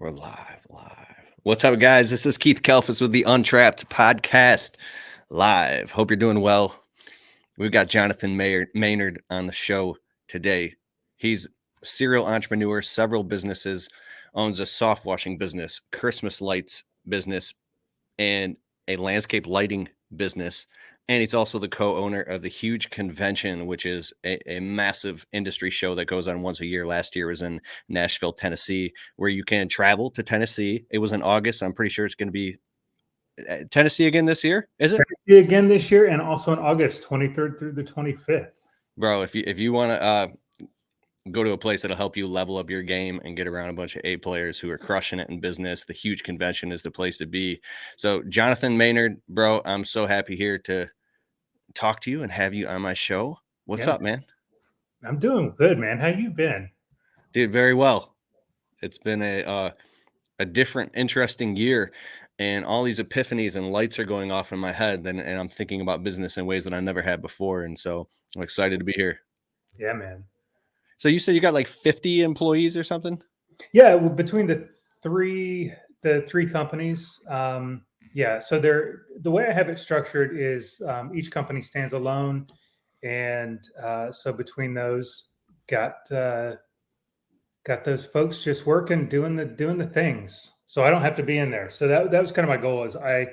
We're live. What's up, guys? This is Keith Kelfis with the Untrapped Podcast live. Hope you're doing well. We've got Jonathan Maynard on the show today. He's a serial entrepreneur, several businesses, owns a soft washing business, Christmas lights business, and a landscape lighting business. And he's also the co-owner of the Huge Convention, which is a massive industry show that goes on once a year. Last year was in Nashville, Tennessee, where you can travel to Tennessee. It was in August. I'm pretty sure it's going to be Tennessee again this year. Is it? Tennessee again this year, and also in August 23rd through the 25th. Bro, if you want to go to a place that'll help you level up your game and get around a bunch of A players who are crushing it in business, the Huge Convention is the place to be. So Jonathan Maynard, bro, I'm so happy here to talk to you and have you on my show. What's up, man? I'm doing good, man. How you been? Dude, very well. It's been a different, interesting year, and all these epiphanies and lights are going off in my head, and I'm thinking about business in ways that I never had before, and so I'm excited to be here. Yeah, man. So you said you got like 50 employees or something? Yeah, well, between the three companies. Yeah, so the way I have it structured is each company stands alone, and so between those, got those folks just working, doing the things. So I don't have to be in there. So that was kind of my goal. Is I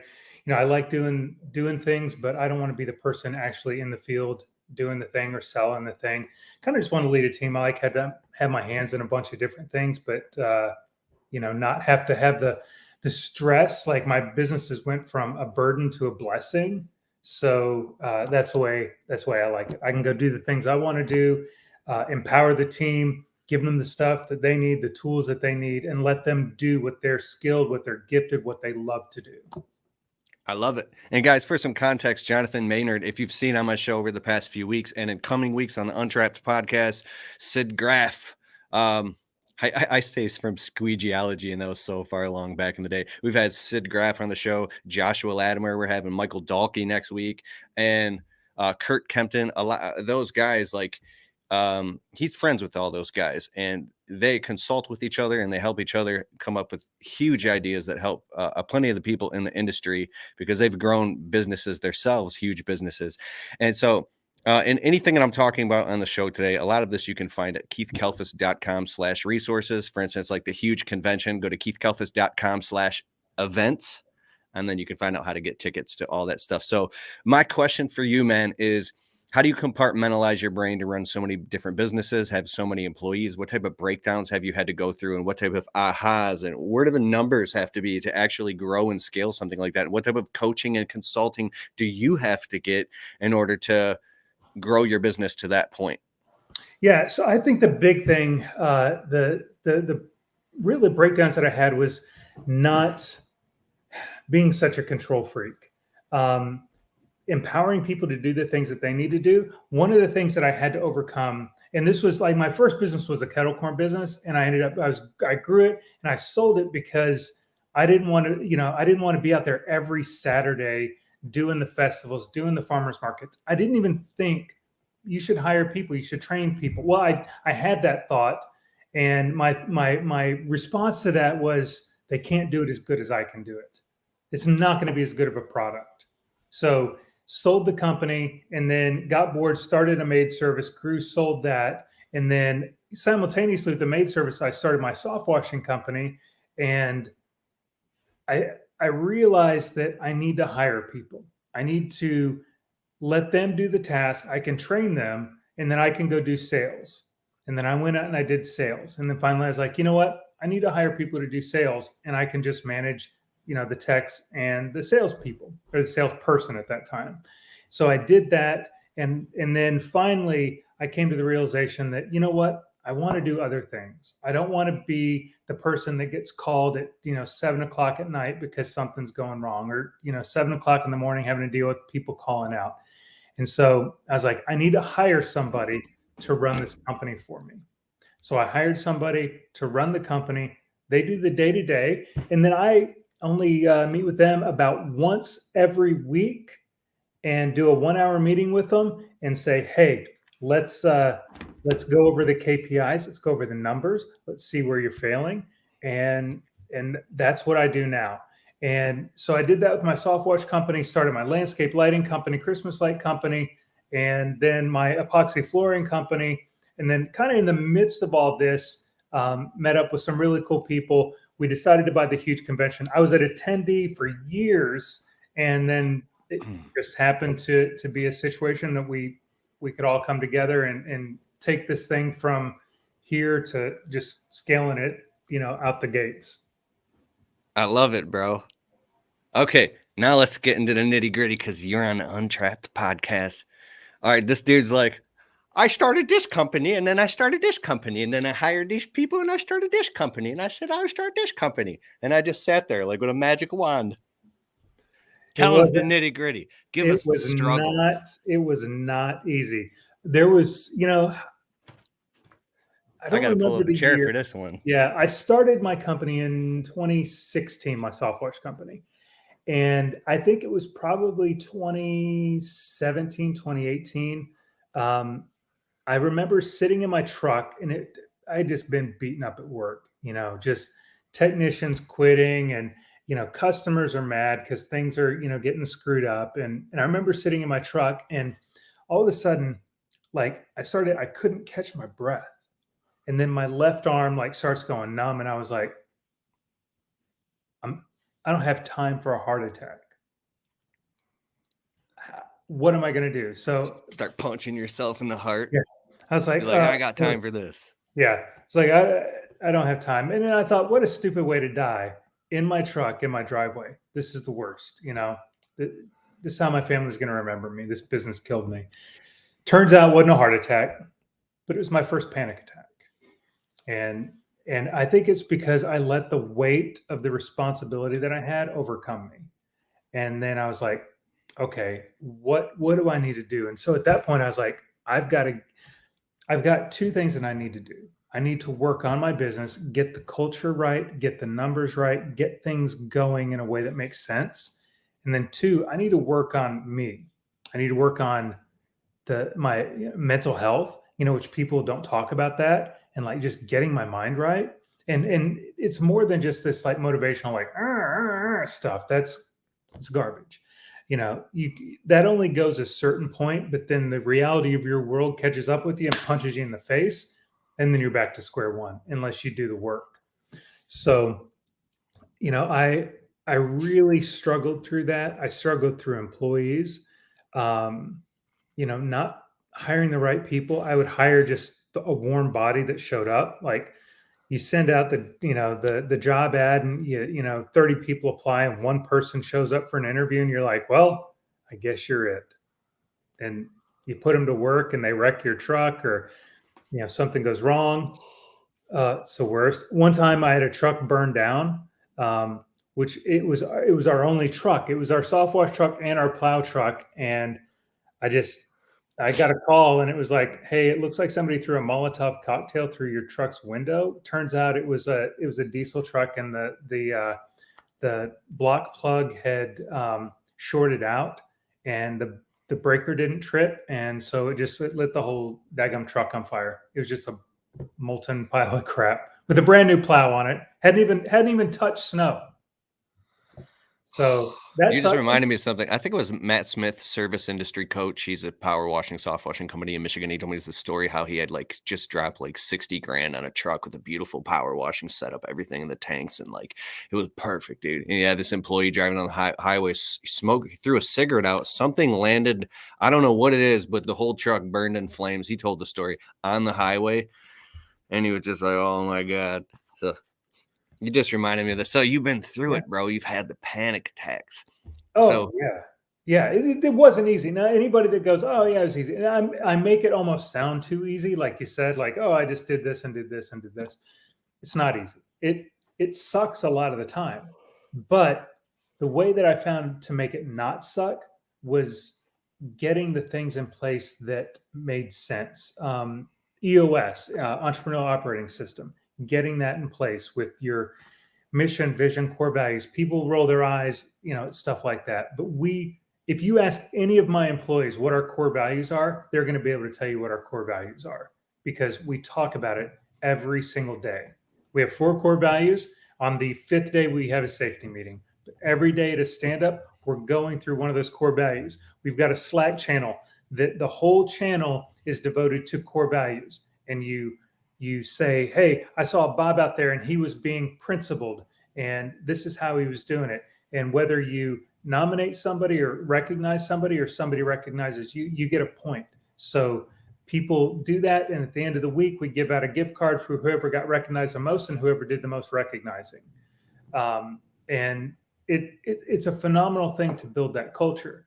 like doing things, but I don't want to be the person actually in the field doing the thing or selling the thing. Kind of just want to lead a team. I like to have my hands in a bunch of different things, but not have to have the stress. Like my businesses went from a burden to a blessing. So that's the way I like it. I can go do the things I want to do, empower the team, give them the stuff that they need, the tools that they need, and let them do what they're skilled, what they're gifted, what they love to do. I love it. And guys, for some context, Jonathan Maynard, if you've seen on my show over the past few weeks and in coming weeks on the Untrapped Podcast, Sid Graff, I say from Squeegeology, and that was so far long back in the day. We've had Sid Graff on the show, Joshua Latimer. We're having Michael Dahlke next week, and Kurt Kempton. A lot those guys, like he's friends with all those guys, and they consult with each other and they help each other come up with huge ideas that help plenty of the people in the industry, because they've grown businesses themselves, huge businesses. And so in anything that I'm talking about on the show today, a lot of this you can find at keithkelfis.com/resources. For instance, like the Huge Convention, go to keithkelfis.com/events, and then you can find out how to get tickets to all that stuff. So my question for you, man, is how do you compartmentalize your brain to run so many different businesses, have so many employees? What type of breakdowns have you had to go through, and what type of ahas, and where do the numbers have to be to actually grow and scale something like that? And what type of coaching and consulting do you have to get in order to grow your business to that point? Yeah. So I think the big thing, the really breakdowns that I had was not being such a control freak. Empowering people to do the things that they need to do. One of the things that I had to overcome, and this was like my first business was a kettle corn business, and I grew it and I sold it because I didn't want to be out there every Saturday doing the festivals, doing the farmers markets. I didn't even think you should hire people, you should train people. Well, I had that thought, and my response to that was, they can't do it as good as I can do it. It's not going to be as good of a product. So sold the company, and then got bored, started a maid service, grew, sold that. And then simultaneously with the maid service, I started my soft washing company. And I realized that I need to hire people. I need to let them do the task. I can train them, and then I can go do sales. And then I went out and I did sales. And then finally I was like, you know what? I need to hire people to do sales, and I can just manage the techs and the salespeople, or the salesperson at that time. So I did that. And then finally I came to the realization that, you know what, I want to do other things. I don't want to be the person that gets called at, 7:00 at night because something's going wrong, or, 7:00 in the morning having to deal with people calling out. And so I was like, I need to hire somebody to run this company for me. So I hired somebody to run the company. They do the day-to-day. And then I only meet with them about once every week and do a 1-hour meeting with them and say, hey, let's go over the KPIs. Let's go over the numbers. Let's see where you're failing. And And that's what I do now. And so I did that with my soft watch company, started my landscape lighting company, Christmas light company, and then my epoxy flooring company. And then kind of in the midst of all this, met up with some really cool people. We decided to buy the huge convention. I was an attendee for years, and then it just happened to be a situation that we could all come together and take this thing from here to just scaling it, out the gates. I love it, bro. Okay, now let's get into the nitty gritty because you're on the Untrapped podcast. All right, this dude's like, I started this company and then I started this company and then I hired these people and I started this company and I said I would start this company and I just sat there like with a magic wand. Tell us the nitty gritty. Give us the struggle. It was not easy. There was, I got to pull up a chair for this one. Yeah, I started my company in 2016, my soft watch company. And I think it was probably 2017, 2018. I remember sitting in my truck and I had just been beaten up at work, just technicians quitting and, customers are mad because things are, getting screwed up. And I remember sitting in my truck and all of a sudden, like I couldn't catch my breath. And then my left arm like starts going numb. And I was like, I don't have time for a heart attack. What am I going to do? So start punching yourself in the heart. Yeah. I was like, I got time for this. Yeah. It's like, I don't have time. And then I thought, what a stupid way to die in my truck, in my driveway. This is the worst. This is how my family's going to remember me. This business killed me. Turns out it wasn't a heart attack, but it was my first panic attack. And I think it's because I let the weight of the responsibility that I had overcome me. And then I was like, okay, what do I need to do? And so at that point I was like, I've got two things that I need to do. I need to work on my business, get the culture right, get the numbers right, get things going in a way that makes sense. And then two, I need to work on me. I need to work on my mental health, which people don't talk about that. And like just getting my mind right. And it's more than just this like motivational, like stuff. It's garbage. That only goes a certain point, but then the reality of your world catches up with you and punches you in the face. And then you're back to square one, unless you do the work. So, I really struggled through that. I struggled through employees, not hiring the right people. I would hire just a warm body that showed up. Like you send out the job ad and 30 people apply and one person shows up for an interview and you're like, well, I guess you're it. And you put them to work and they wreck your truck or, something goes wrong. It's the worst. One time I had a truck burned down, which it was our only truck. It was our soft wash truck and our plow truck. And I got a call and it was like, hey, it looks like somebody threw a Molotov cocktail through your truck's window. Turns out it was a diesel truck and the block plug had shorted out and the breaker didn't trip. And so it just lit the whole daggum truck on fire. It was just a molten pile of crap with a brand new plow on it. Hadn't even touched snow. So you just reminded me of something. I think it was Matt Smith, service industry coach. He's a power washing, soft washing company in Michigan. He told me the story how he had like just dropped like 60 grand on a truck with a beautiful power washing setup, everything in the tanks, and like it was perfect, dude. And he had this employee driving on the highway, smoke, he threw a cigarette out. Something landed. I don't know what it is, but the whole truck burned in flames. He told the story on the highway, and he was just like, "Oh my god!" So. You just reminded me of this. So you've been through it, bro. You've had the panic attacks. Oh, so, yeah. Yeah, it wasn't easy. Now, anybody that goes, oh, yeah, it was easy. And I make it almost sound too easy. Like you said, like, oh, I just did this and did this and did this. It's not easy. It sucks a lot of the time. But the way that I found to make it not suck was getting the things in place that made sense. EOS, Entrepreneurial Operating System. Getting that in place with your mission, vision, core values. People roll their eyes, stuff like that. But if you ask any of my employees what our core values are, they're going to be able to tell you what our core values are because we talk about it every single day. We have 4 core values. On the 5th day, we have a safety meeting. But every day to stand up, we're going through one of those core values. We've got a Slack channel that the whole channel is devoted to core values. And you say, hey, I saw Bob out there and he was being principled, and this is how he was doing it. And whether you nominate somebody or recognize somebody, or somebody recognizes you, you get a point. So people do that, and at the end of the week, we give out a gift card for whoever got recognized the most and whoever did the most recognizing. And it's a phenomenal thing to build that culture.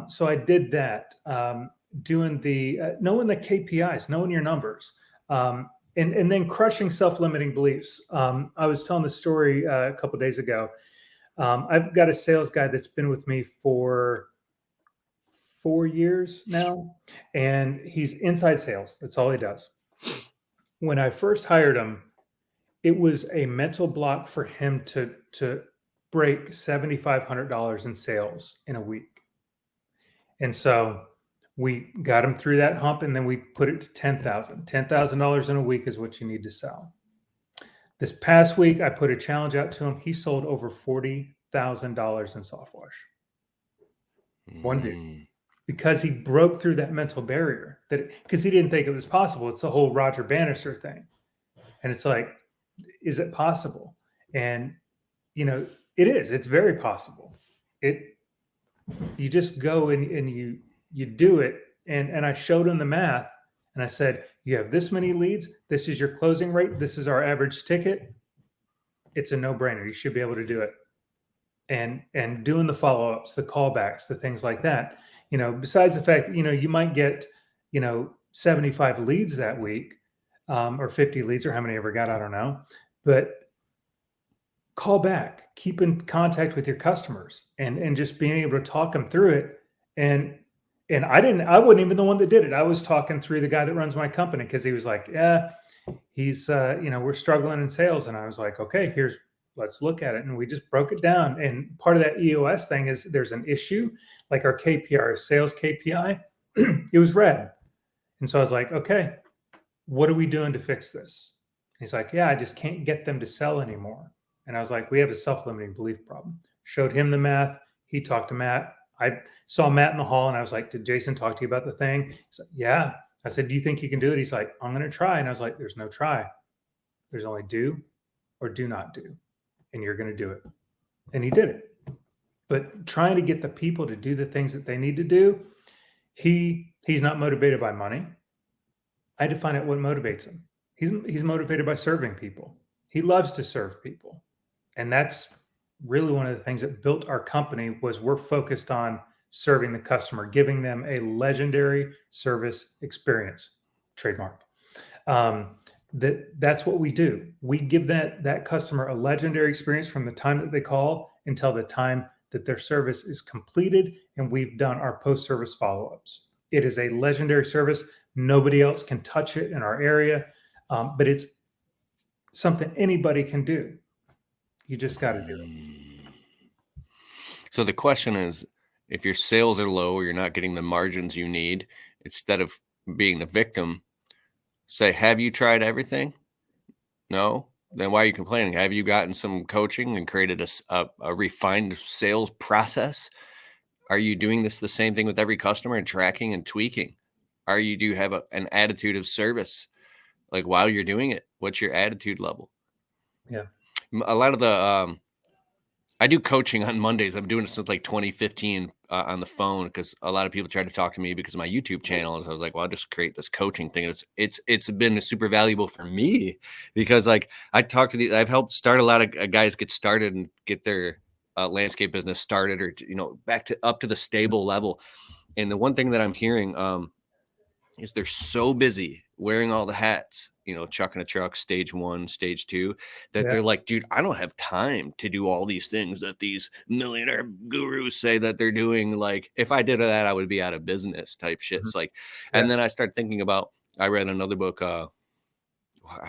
So I did that, doing the knowing the KPIs, knowing your numbers, and then crushing self-limiting beliefs. I was telling the story a couple of days ago. I've got a sales guy that's been with me for 4 years now, and he's inside sales. That's all he does. When I first hired him, it was a mental block for him to break $7,500 in sales in a week. And so we got him through that hump, and then we put it to $10,000. $10,000 in a week is what you need to sell. This past week, I put a challenge out to him. He sold over $40,000 in soft wash. One dude. Because he broke through that mental barrier, because he didn't think it was possible. It's the whole Roger Bannister thing. And it's like, is it possible? And, it is. It's very possible. You just go and you do it. And I showed him the math, and I said, you have this many leads. This is your closing rate. This is our average ticket. It's a no-brainer. You should be able to do it. And doing the follow-ups, the callbacks, the things like that. Besides the fact that, you might get, 75 leads that week, or 50 leads, or how many ever got, I don't know. But call back, keep in contact with your customers, and just being able to talk them through it. And I wasn't even the one that did it. I was talking through the guy that runs my company, because he was like, yeah, he's, we're struggling in sales. And I was like, okay, let's look at it. And we just broke it down. And part of that EOS thing is there's an issue, like our KPI, our sales KPI, it was red. And so I was like, okay, what are we doing to fix this? And he's like, yeah, I just can't get them to sell anymore. And I was like, we have a self-limiting belief problem. Showed him the math. He talked to Matt. I saw Matt in the hall, and I was like, did Jason talk to you about the thing? He's like, yeah. I said, do you think you can do it? He's like, I'm going to try. And I was like, there's no try. There's only do or do not do. And you're going to do it. And he did it. But trying to get the people to do the things that they need to do, he's not motivated by money. I had to find out what motivates him. He's motivated by serving people. He loves to serve people. And that's really one of the things that built our company, was we're focused on serving the customer, giving them a legendary service experience, trademark. That's what we do. We give that customer a legendary experience from the time that they call until the time that their service is completed, and we've done our post-service follow-ups. It is a legendary service. Nobody else can touch it in our area, but it's something anybody can do. You just got to do it. So the question is, if your sales are low or you're not getting the margins you need, instead of being the victim, say, have you tried everything? No? Then why are you complaining? Have you gotten some coaching and created a refined sales process? Are you doing the same thing with every customer and tracking and tweaking? Do you have an attitude of service? Like, while you're doing it, what's your attitude level? Yeah. A lot of the, I do coaching on Mondays. I'm doing it since like 2015 on the phone, because a lot of people try to talk to me because of my YouTube channel. So I was like, well, I'll just create this coaching thing. It's been super valuable for me, because like I've helped start a lot of guys get started and get their landscape business started, or up to the stable level. And the one thing that I'm hearing is they're so busy wearing all the hats, chucking a truck, stage 1, stage 2, that they're like, dude, I don't have time to do all these things that these millionaire gurus say that they're doing. Like, if I did that, I would be out of business type shit. Mm-hmm. It's like, and then I started thinking about, I read another book. I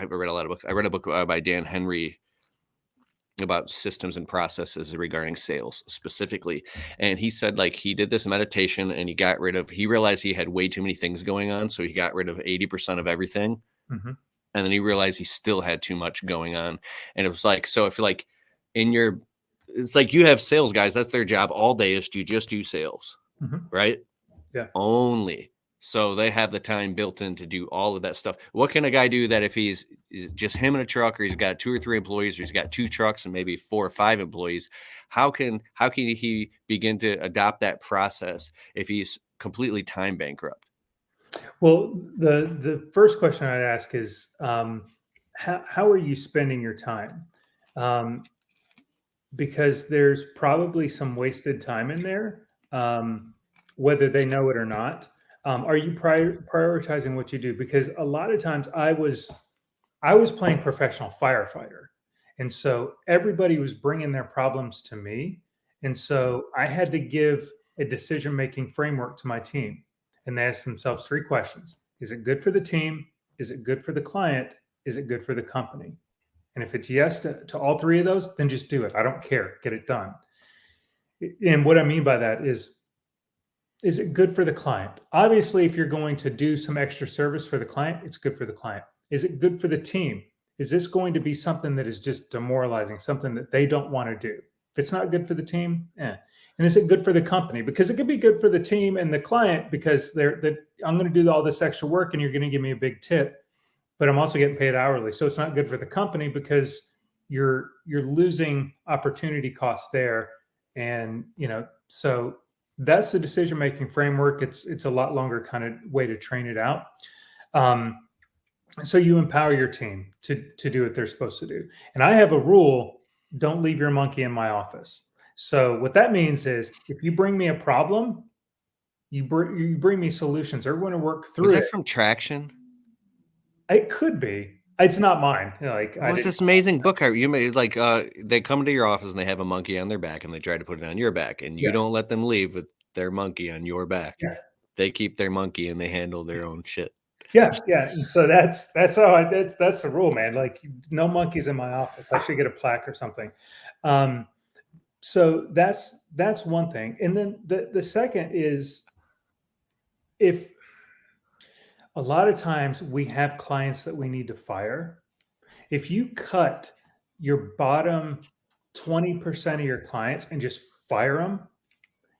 read a lot of books. I read a book by Dan Henry about systems and processes regarding sales specifically. And he said, like, he did this meditation and he realized he had way too many things going on. So he got rid of 80% of everything. Mm-hmm. And then he realized he still had too much going on. And it was like, so if like it's like you have sales guys, that's their job all day is to just do sales, right? Yeah. Only. So they have the time built in to do all of that stuff. What can a guy do that if he's just him in a truck, or he's got 2 or 3 employees, or he's got 2 trucks and maybe 4 or 5 employees? How can he begin to adopt that process if he's completely time bankrupt? Well, the first question I'd ask is, how are you spending your time? Because there's probably some wasted time in there, whether they know it or not. Are you prioritizing what you do? Because a lot of times I was playing professional firefighter, and so everybody was bringing their problems to me, and so I had to give a decision-making framework to my team, and they asked themselves 3 questions: Is it good for the team? Is it good for the client? Is it good for the company? And if it's yes to all 3 of those, then just do it. I don't care. Get it done. And what I mean by that is it good for the client? Obviously, if you're going to do some extra service for the client, it's good for the client. Is it good for the team? Is this going to be something that is just demoralizing, something that they don't want to do? If it's not good for the team, And is it good for the company? Because it could be good for the team and the client because I'm going to do all this extra work and you're going to give me a big tip, but I'm also getting paid hourly. So it's not good for the company because you're losing opportunity costs there. And, so that's the decision-making framework. It's a lot longer kind of way to train it out. So you empower your team to do what they're supposed to do. And I have a rule: don't leave your monkey in my office. So what that means is if you bring me a problem, you bring me solutions. We're going to work through it. Was that from Traction? It could be. It's not mine. What's this amazing book you made? Like, they come to your office and they have a monkey on their back and they try to put it on your back, and you don't let them leave with their monkey on your back. Yeah. They keep their monkey and they handle their own shit. Yeah. And so that's the rule, man. Like, no monkeys in my office. I should get a plaque or something. So that's one thing. And then the second is, if a lot of times we have clients that we need to fire. If you cut your bottom 20% of your clients and just fire them,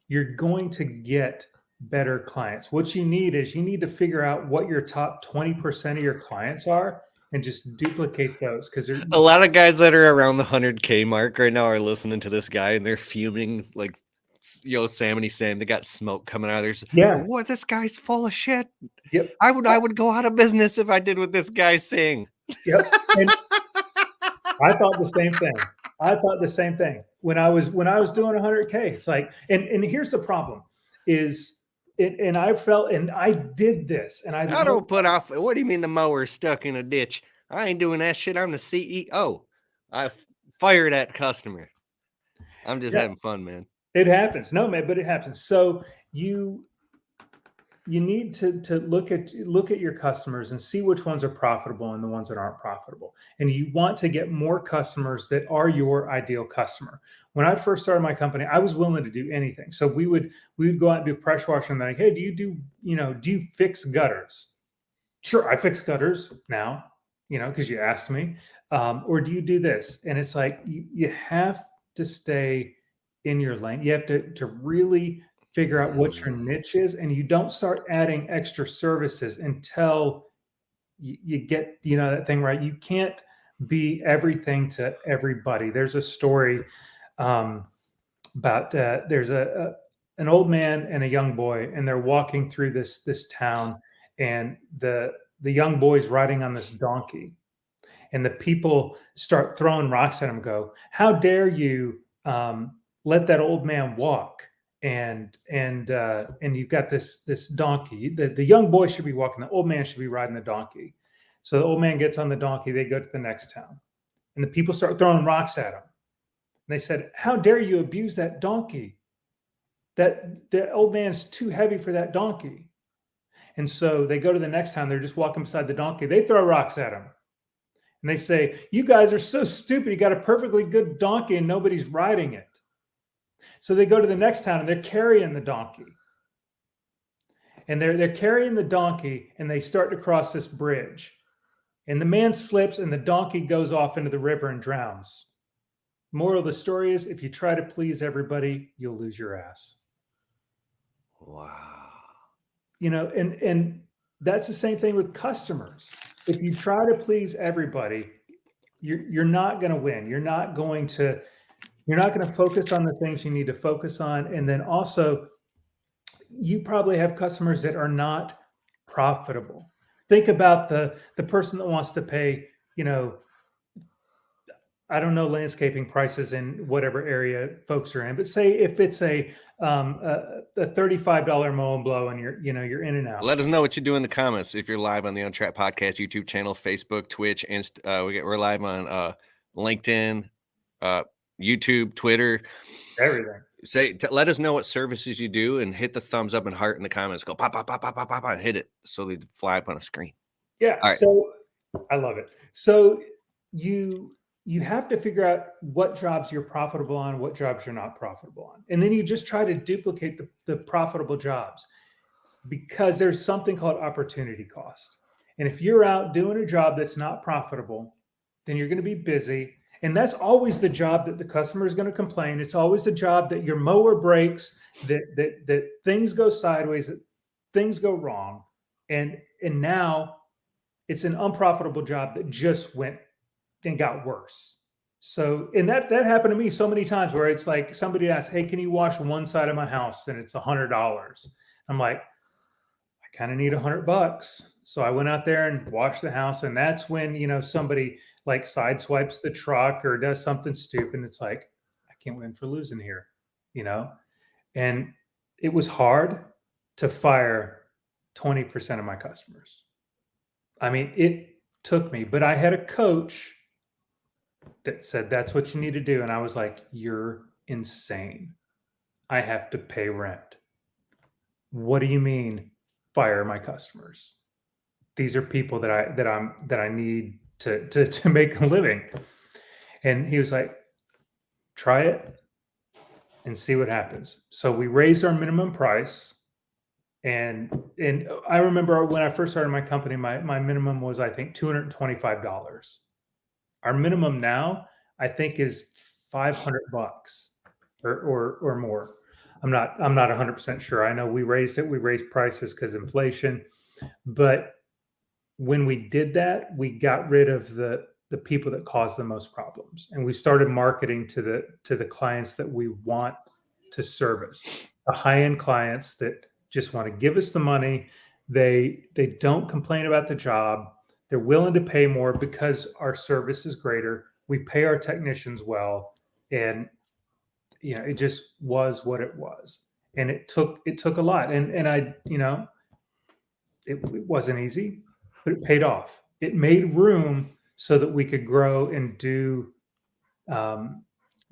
you're going to get better clients. What you need to figure out what your top 20% of your clients are and just duplicate those. Because a lot of guys that are around the 100K mark right now are listening to this guy and they're fuming like, Sammy Sam. They got smoke coming out of theirs. Yeah. What? This guy's full of shit. Yep. I would go out of business if I did what this guy's saying. Yep. And I thought the same thing when I was doing 100K. It's like, and here's the problem is, and I felt, and I did this, and I don't put off. What do you mean the mower's stuck in a ditch? I ain't doing that shit. I'm the CEO. I fired that customer. I'm just having fun, man. It happens. No, man, but it happens. So you need to look at your customers and see which ones are profitable and the ones that aren't profitable. And you want to get more customers that are your ideal customer. When I first started my company, I was willing to do anything. So we would go out and do pressure washing, and like, hey, do you fix gutters? Sure, I fix gutters now, because you asked me. Or do you do this? And it's like you have to stay in your lane. You have to really figure out what your niche is, and you don't start adding extra services until you get that thing right. You can't be everything to everybody. There's a story about there's an old man and a young boy, and they're walking through this town, and the young boy's riding on this donkey, and the people start throwing rocks at him. Go, how dare you let that old man walk? And you've got this donkey. The young boy should be walking. The old man should be riding the donkey. So the old man gets on the donkey. They go to the next town, and the people start throwing rocks at him. And they said, "How dare you abuse that donkey? That old man's too heavy for that donkey." And so they go to the next town. They're just walking beside the donkey. They throw rocks at him, and they say, "You guys are so stupid. You got a perfectly good donkey, and nobody's riding it." So they go to the next town and they're carrying the donkey. And they're carrying the donkey, and they start to cross this bridge. and the man slips and the donkey goes off into the river and drowns. Moral of the story is, if you try to please everybody, you'll lose your ass. Wow. And that's the same thing with customers. If you try to please everybody, you're not going to win. You're not going to focus on the things you need to focus on. And then also, you probably have customers that are not profitable. Think about the person that wants to pay, I don't know landscaping prices in whatever area folks are in, but say if it's a $35 mow and blow and you're in and out. Let us know what you do in the comments if you're live on the Untrapped Podcast YouTube channel, Facebook, Twitch, and we're live on LinkedIn, YouTube, Twitter, everything. Let us know what services you do and hit the thumbs up and heart in the comments. Go pop, pop, pop, pop, pop, pop, and hit it so they fly up on a screen. Yeah. Right. So I love it. So you have to figure out what jobs you're profitable on, what jobs you're not profitable on. And then you just try to duplicate the profitable jobs, because there's something called opportunity cost. And if you're out doing a job that's not profitable, then you're going to be busy. And that's always the job that the customer is going to complain. It's always the job that your mower breaks, that things go sideways, that things go wrong. And now it's an unprofitable job that just went and got worse. So, and that happened to me so many times, where it's like somebody asks, "Hey, can you wash one side of my house?" And it's $100. I'm like, I kind of need $100. So I went out there and washed the house. And that's when, somebody like sideswipes the truck or does something stupid. It's like, I can't win for losing here, and it was hard to fire 20% of my customers. I mean, it took me, but I had a coach that said, that's what you need to do. And I was like, you're insane. I have to pay rent. What do you mean fire my customers? These are people that I need to make a living. And he was like, try it and see what happens. So we raised our minimum price. And I remember when I first started my company, my minimum was, I think, $225. Our minimum now, I think, is $500 or more. I'm not 100% sure. I know we raised prices because of inflation, but when we did that, we got rid of the people that cause the most problems, and we started marketing to the clients that we want to service, the high-end clients that just want to give us the money. They don't complain about the job. They're willing to pay more because our service is greater. We pay our technicians well, and it just was what it was. And it took a lot. And I, it wasn't easy, but it paid off. It made room so that we could grow and do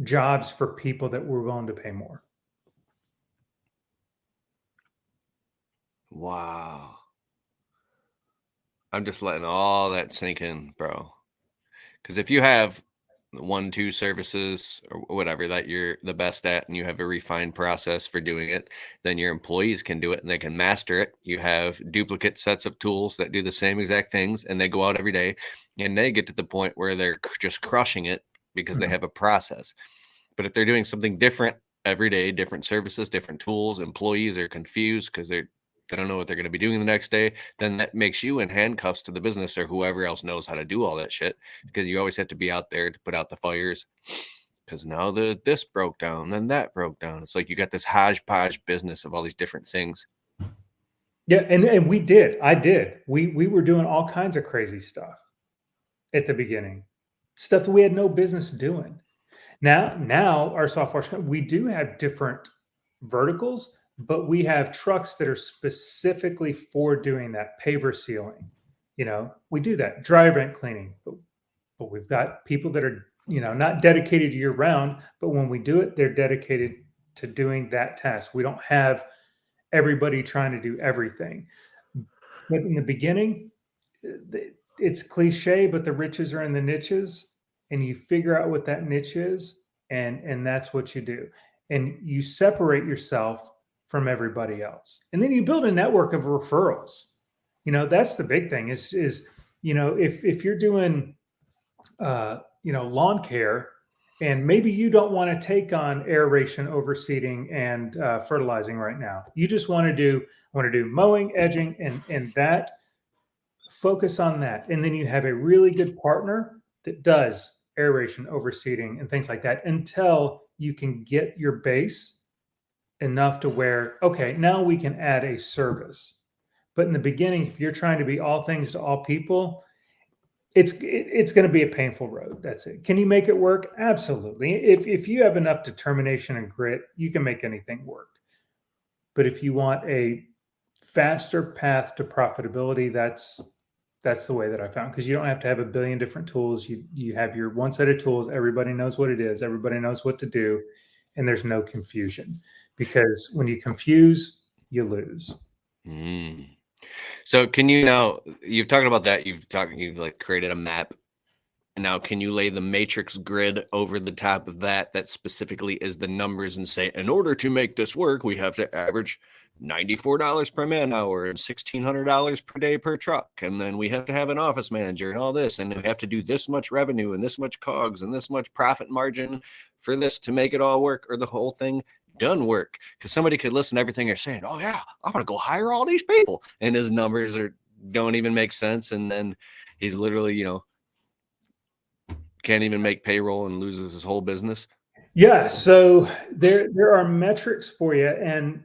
jobs for people that were willing to pay more. Wow. I'm just letting all that sink in, bro. Because if you have 1-2 services or whatever that you're the best at, and you have a refined process for doing it, then your employees can do it and they can master it. You have duplicate sets of tools that do the same exact things, and they go out every day and they get to the point where they're just crushing it because they have a process. But if they're doing something different every day, different services, different tools, employees are confused because they don't know what they're going to be doing the next day, then that makes you in handcuffs to the business or whoever else knows how to do all that shit, because you always have to be out there to put out the fires. Because now this broke down, then that broke down. It's like you got this hodgepodge business of all these different things. Yeah, and I did. We were doing all kinds of crazy stuff at the beginning, stuff that we had no business doing. Now our software, we do have different verticals, but we have trucks that are specifically for doing that, paver sealing. We do that, dry vent cleaning, but we've got people that are, not dedicated year round, but when we do it, they're dedicated to doing that task. We don't have everybody trying to do everything. But in the beginning, it's cliche, but the riches are in the niches, and you figure out what that niche is, and that's what you do. And you separate yourself from everybody else. And then you build a network of referrals. That's the big thing is if you're doing, lawn care, and maybe you don't want to take on aeration, overseeding, and fertilizing right now. You just want to do mowing, edging, and that. Focus on that, and then you have a really good partner that does aeration, overseeding, and things like that until you can get your base enough to where, okay, now we can add a service. But in the beginning, if you're trying to be all things to all people, it's going to be a painful road. That's it. Can you make it work? Absolutely. If you have enough determination and grit, you can make anything work. But if you want a faster path to profitability, that's the way that I found, because you don't have to have a billion different tools. You have your one set of tools. Everybody knows what it is. Everybody knows what to do, and there's no confusion, because when you confuse, you lose. Mm. So can you now, you've talked about that. You've like created a map. Now, can you lay the matrix grid over the top of that specifically is the numbers and say, in order to make this work, we have to average $94 per man hour and $1,600 per day per truck. And then we have to have an office manager and all this. And we have to do this much revenue and this much COGS and this much profit margin for this to make it all work, or the whole thing done work. Because somebody could listen to everything you're saying. Oh yeah, I'm going to go hire all these people. And his numbers don't even make sense. And then he's literally, can't even make payroll and loses his whole business. Yeah. So there are metrics for you. And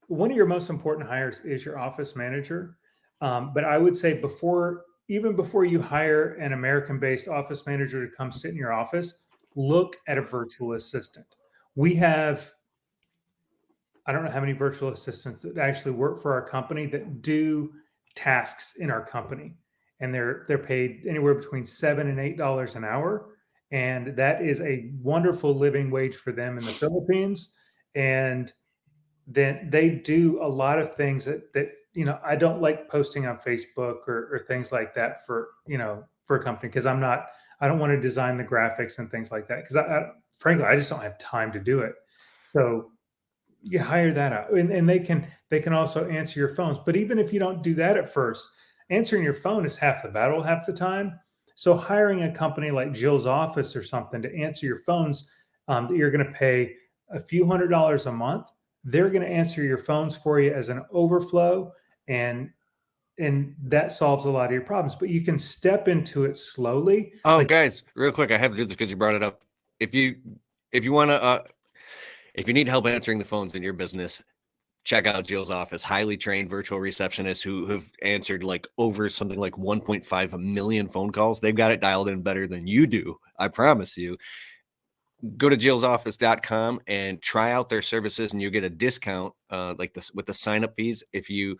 one of your most important hires is your office manager. But I would say even before you hire an American-based office manager to come sit in your office, look at a virtual assistant. We have, I don't know how many virtual assistants that actually work for our company that do tasks in our company. And they're paid anywhere between $7 and $8 an hour. And that is a wonderful living wage for them in the Philippines. And then they do a lot of things that I don't like posting on Facebook or things like that for a company, because I don't want to design the graphics and things like that, because frankly, I just don't have time to do it. So you hire that out, and they can also answer your phones. But even if you don't do that at first, answering your phone is half the battle half the time. So hiring a company like Jill's Office or something to answer your phones, that you're going to pay a few $100s a month, they're going to answer your phones for you as an overflow, and that solves a lot of your problems. But you can step into it slowly. Oh, guys, real quick, I have to do this because you brought it up. If you want to, if you need help answering the phones in your business, check out Jill's Office. Highly trained virtual receptionists who have answered over something like 1.5 million phone calls. They've got it dialed in better than you do. I promise you. Go to jillsoffice.com and try out their services, and you get a discount like this with the sign-up fees if you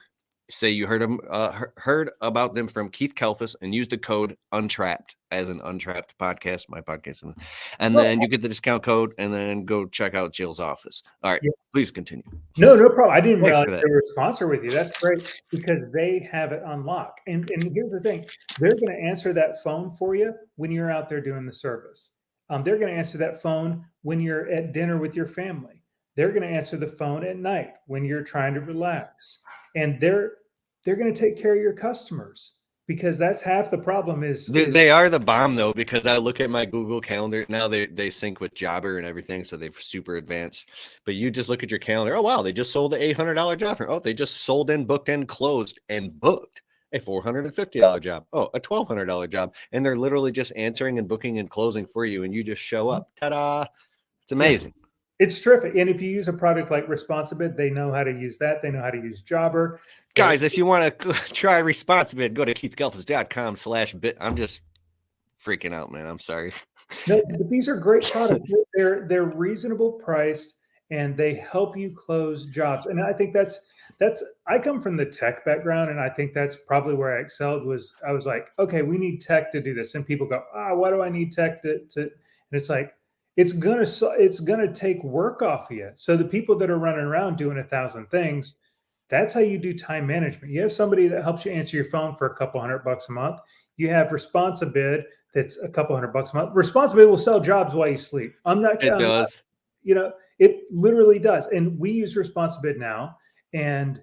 say you heard about them from Keith Kalfas and use the code Untrapped as an Untrapped podcast, my podcast, and then you get the discount code, and then go check out Jill's Office. All right, Please continue. No problem. I didn't realize they were a sponsor with you. That's great, because they have it on lock. And here's the thing: they're going to answer that phone for you when you're out there doing the service. They're going to answer that phone when you're at dinner with your family. They're going to answer the phone at night when you're trying to relax. And they're going to take care of your customers, because that's half the problem. They are the bomb, though, because I look at my Google Calendar now. They sync with Jobber and everything, so they're super advanced. But you just look at your calendar. Oh wow, they just sold the $800 job. Oh, they just sold and booked and closed and booked a $450 job. Oh, a $1,200 job. And they're literally just answering and booking and closing for you. And you just show up. Ta-da. It's amazing. It's terrific. And if you use a product like Responsibid, they know how to use that. They know how to use Jobber. Guys, if you want to try Responsibid, go to keithgelfis.com/bit. I'm just freaking out, man. I'm sorry. No, but these are great products. They're reasonable priced, and they help you close jobs. And I think that's I come from the tech background, and I think that's probably where I excelled. I was like, okay, we need tech to do this. And people go, why do I need tech to and it's like, it's gonna take work off of you. So the people that are running around doing 1,000 things, that's how you do time management. You have somebody that helps you answer your phone for a couple $100 a month. You have Responsibid that's a couple $100 a month. Responsibid will sell jobs while you sleep. It does. It literally does. And we use Responsibid now, and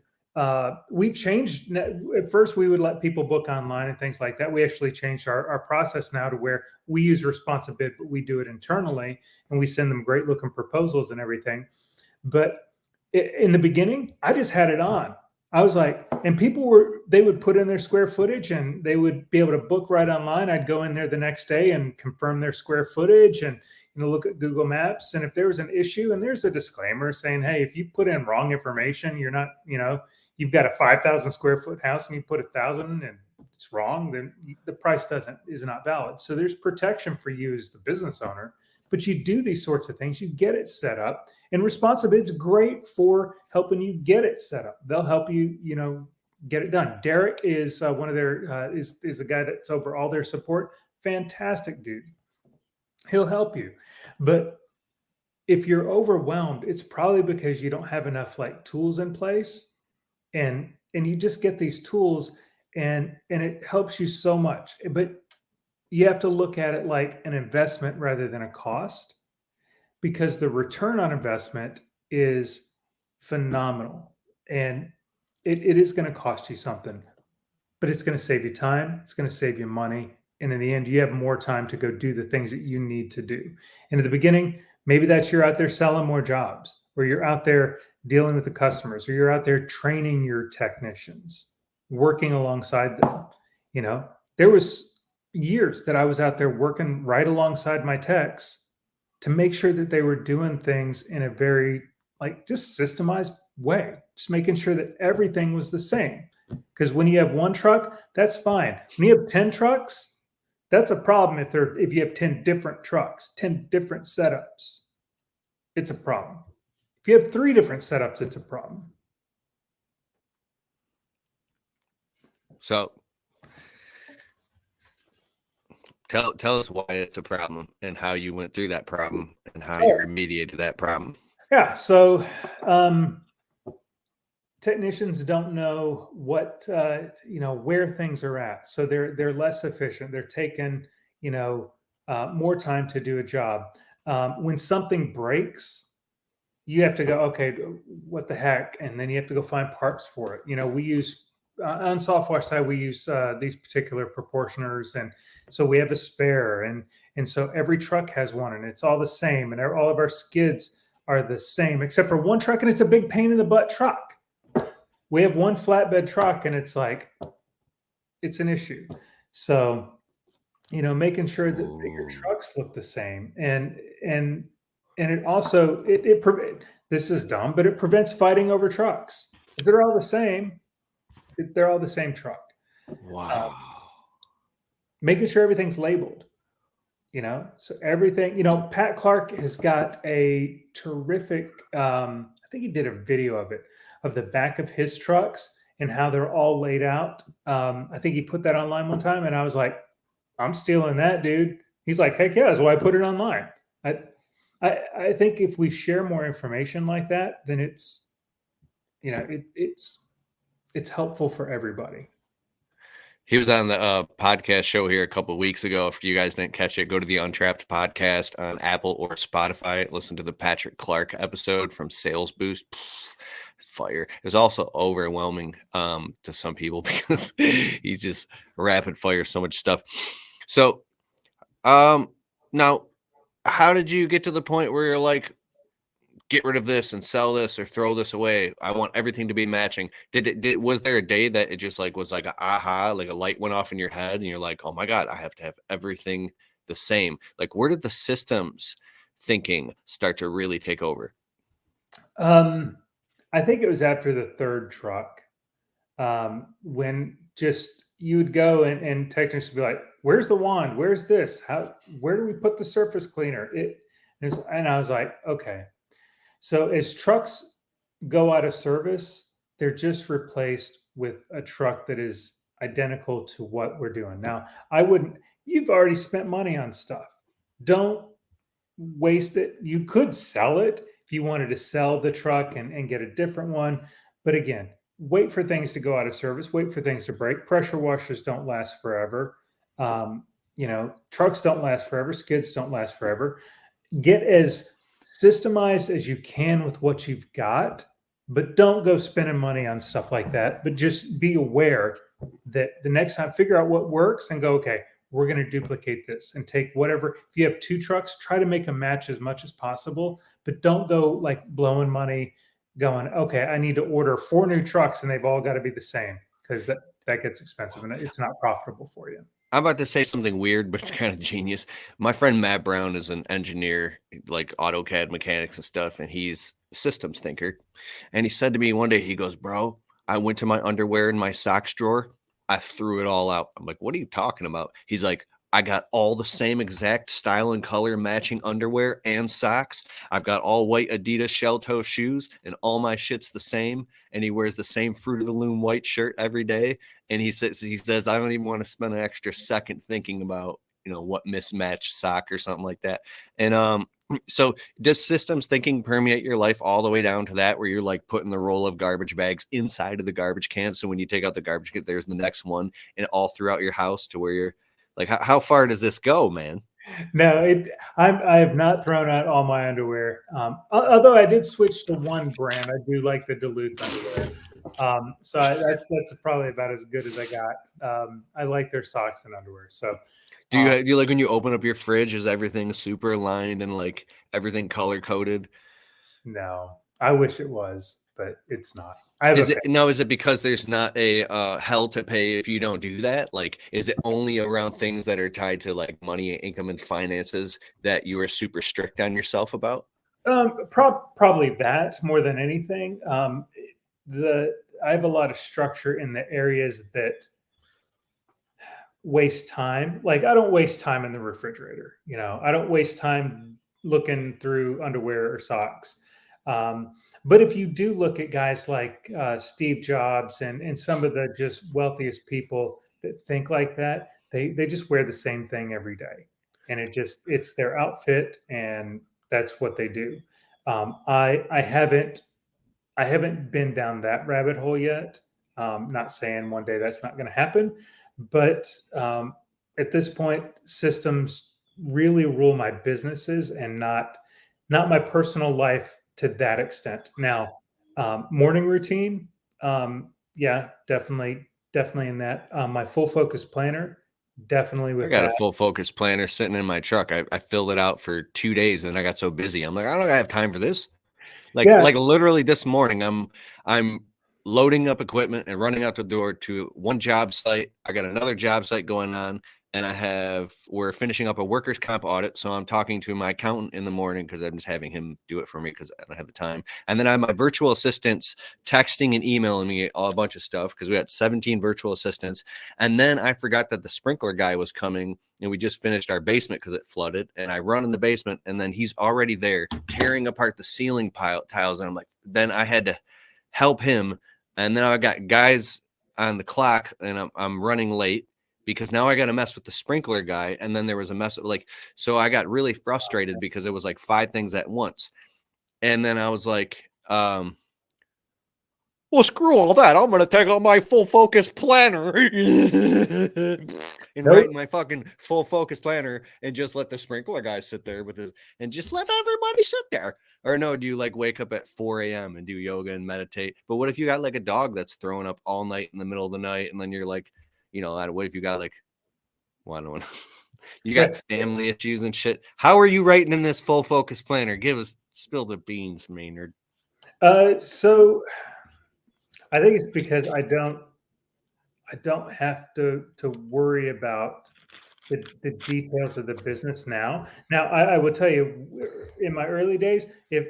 we've changed. At first, we would let people book online and things like that. We actually changed our process now to where we use responsive bid, but we do it internally, and we send them great looking proposals and everything. But in the beginning, I just had it on. I was like, and they would put in their square footage and they would be able to book right online. I'd go in there the next day and confirm their square footage and look at Google Maps. And if there was an issue, and there's a disclaimer saying, hey, if you put in wrong information, you're not, you've got a 5,000 square foot house and you put 1,000 and it's wrong, then the price is not valid. So there's protection for you as the business owner. But you do these sorts of things, you get it set up, and responsive bid's great for helping you get it set up. They'll help you, get it done. Derek is one of their is the guy that's over all their support. Fantastic dude. He'll help you. But if you're overwhelmed, it's probably because you don't have enough tools in place, and you just get these tools and it helps you so much. But you have to look at it like an investment rather than a cost, because the return on investment is phenomenal. And it is going to cost you something, but it's going to save you time. It's going to save you money. And in the end, you have more time to go do the things that you need to do. And at the beginning, maybe that's you're out there selling more jobs, or you're out there dealing with the customers, or you're out there training your technicians, working alongside them. There was years that I was out there working right alongside my techs to make sure that they were doing things in a very just systemized way, just making sure that everything was the same. Because when you have one truck, that's fine. When you have 10 trucks, that's a problem. If you have 10 different trucks, 10 different setups, it's a problem. If you have 3 different setups, it's a problem. So tell us why it's a problem and how you went through that problem and how you remediated that problem. Yeah. So technicians don't know what where things are at, so they're less efficient. They're taking more time to do a job. When something breaks, you have to go, okay, what the heck, and then you have to go find parts for it. We use on software side, we use these particular proportioners, and so we have a spare, and so every truck has one, and it's all the same, and all of our skids are the same except for one truck, and it's a big pain in the butt truck. We have one flatbed truck, and it's an issue. So making sure that your trucks look the same, and it also this is dumb, but it prevents fighting over trucks. If they're all the same, they're all the same truck. Wow. Making sure everything's labeled, so everything, Pat Clark has got a terrific, I think he did a video of the back of his trucks and how they're all laid out. I think he put that online one time, and I was like, I'm stealing that, dude. He's like, heck yeah, that's why I put it online. I think if we share more information like that, then it's helpful for everybody. He was on the podcast show here a couple of weeks ago. If you guys didn't catch it, go to the Untrapped podcast on Apple or Spotify. Listen to the Patrick Clark episode from Sales Boost. It's fire. It was also overwhelming to some people because he's just rapid fire so much stuff. So now, how did you get to the point where you're like, get rid of this and sell this or throw this away? I want everything to be matching. Was there a day that it just was like a aha, like a light went off in your head and you're like, oh my God, I have to have everything the same? Where did the systems thinking start to really take over? I think it was after the 3rd truck, when just you would go and technicians would be like, where's the wand? Where's this? Where do we put the surface cleaner? And I was like, okay. So as trucks go out of service, they're just replaced with a truck that is identical to what we're doing. Now, you've already spent money on stuff. Don't waste it. You could sell it if you wanted to sell the truck and get a different one. But again, wait for things to go out of service, wait for things to break. Pressure washers don't last forever. Trucks don't last forever. Skids don't last forever. Get as systemized as you can with what you've got, but don't go spending money on stuff like that. But just be aware that the next time, figure out what works and go, okay, we're going to duplicate this and take whatever. If you have 2 trucks, try to make them match as much as possible, but don't go like blowing money going, okay, I need to order 4 new trucks and they've all got to be the same, because that gets expensive and it's not profitable for you. I'm about to say something weird, but it's kind of genius. My friend Matt Brown is an engineer, like AutoCAD mechanics and stuff, and he's a systems thinker. And he said to me one day, he goes, "Bro, I went to my underwear in my socks drawer. I threw it all out." I'm like, "What are you talking about?" He's like, "I got all the same exact style and color matching underwear and socks. I've got all white Adidas shell toe shoes, and all my shit's the same." And he wears the same Fruit of the Loom white shirt every day. And he says, "I don't even want to spend an extra second thinking about, what mismatched sock or something like that." And so does systems thinking permeate your life all the way down to that, where you're like putting the roll of garbage bags inside of the garbage can, so when you take out the garbage can, there's the next one, and all throughout your house, to where you're like, how far does this go, man? No, I have not thrown out all my underwear. Although I did switch to one brand. I do like the Duluth underwear. So that's probably about as good as I got. I like their socks and underwear. So Do you like when you open up your fridge, is everything super aligned and like everything color coded? no, I wish it was, but it's not. I have Is a it now? Is it because there's not a hell to pay if you don't do that? Like, is it only around things that are tied to like money, income, and finances that you are super strict on yourself about? probably that more than anything. I have a lot of structure in the areas that waste time. Like I don't waste time in the refrigerator. I don't waste time looking through underwear or socks. Um, but if you do look at guys like Steve Jobs and some of the just wealthiest people that think like that, they just wear the same thing every day, and it's their outfit, and that's what they do. I haven't been down that rabbit hole yet. Not saying one day that's not going to happen, but at this point, systems really rule my businesses and not my personal life to that extent. Now, morning routine, yeah, definitely in that. My full focus planner, definitely I with got a that. full focus planner sitting in my truck. I filled it out for 2 days, and I got so busy. I'm like, I don't have time for this. Like Yeah, like literally this morning, I'm loading up equipment and running out the door to one job site. I got another job site going on, and we're finishing up a workers' comp audit. So I'm talking to my accountant in the morning, because I'm just having him do it for me because I don't have the time. And then I have my virtual assistants texting and emailing me a bunch of stuff, because we had 17 virtual assistants. And then I forgot that the sprinkler guy was coming, and we just finished our basement because it flooded. And I run in the basement, and then he's already there tearing apart the ceiling tiles. And I'm like, then I had to help him. And then I got guys on the clock, and I'm running late because now I got to mess with the sprinkler guy. And then there was a mess of so I got really frustrated because it was like 5 things at once. And then I was like, well, screw all that. I'm going to take out my full focus planner and write nope. in my fucking full focus planner and just let the sprinkler guy sit there and just let everybody sit there. Or no, do you like wake up at 4 a.m. and do yoga and meditate? But what if you got like a dog that's throwing up all night in the middle of the night, and then you're like, what if you got like, well, I don't know. You got family issues and shit. How are you writing in this full focus planner? Spill the beans, Maynard. So I think it's because I don't have to worry about the details of the business now. Now, I will tell you, in my early days, if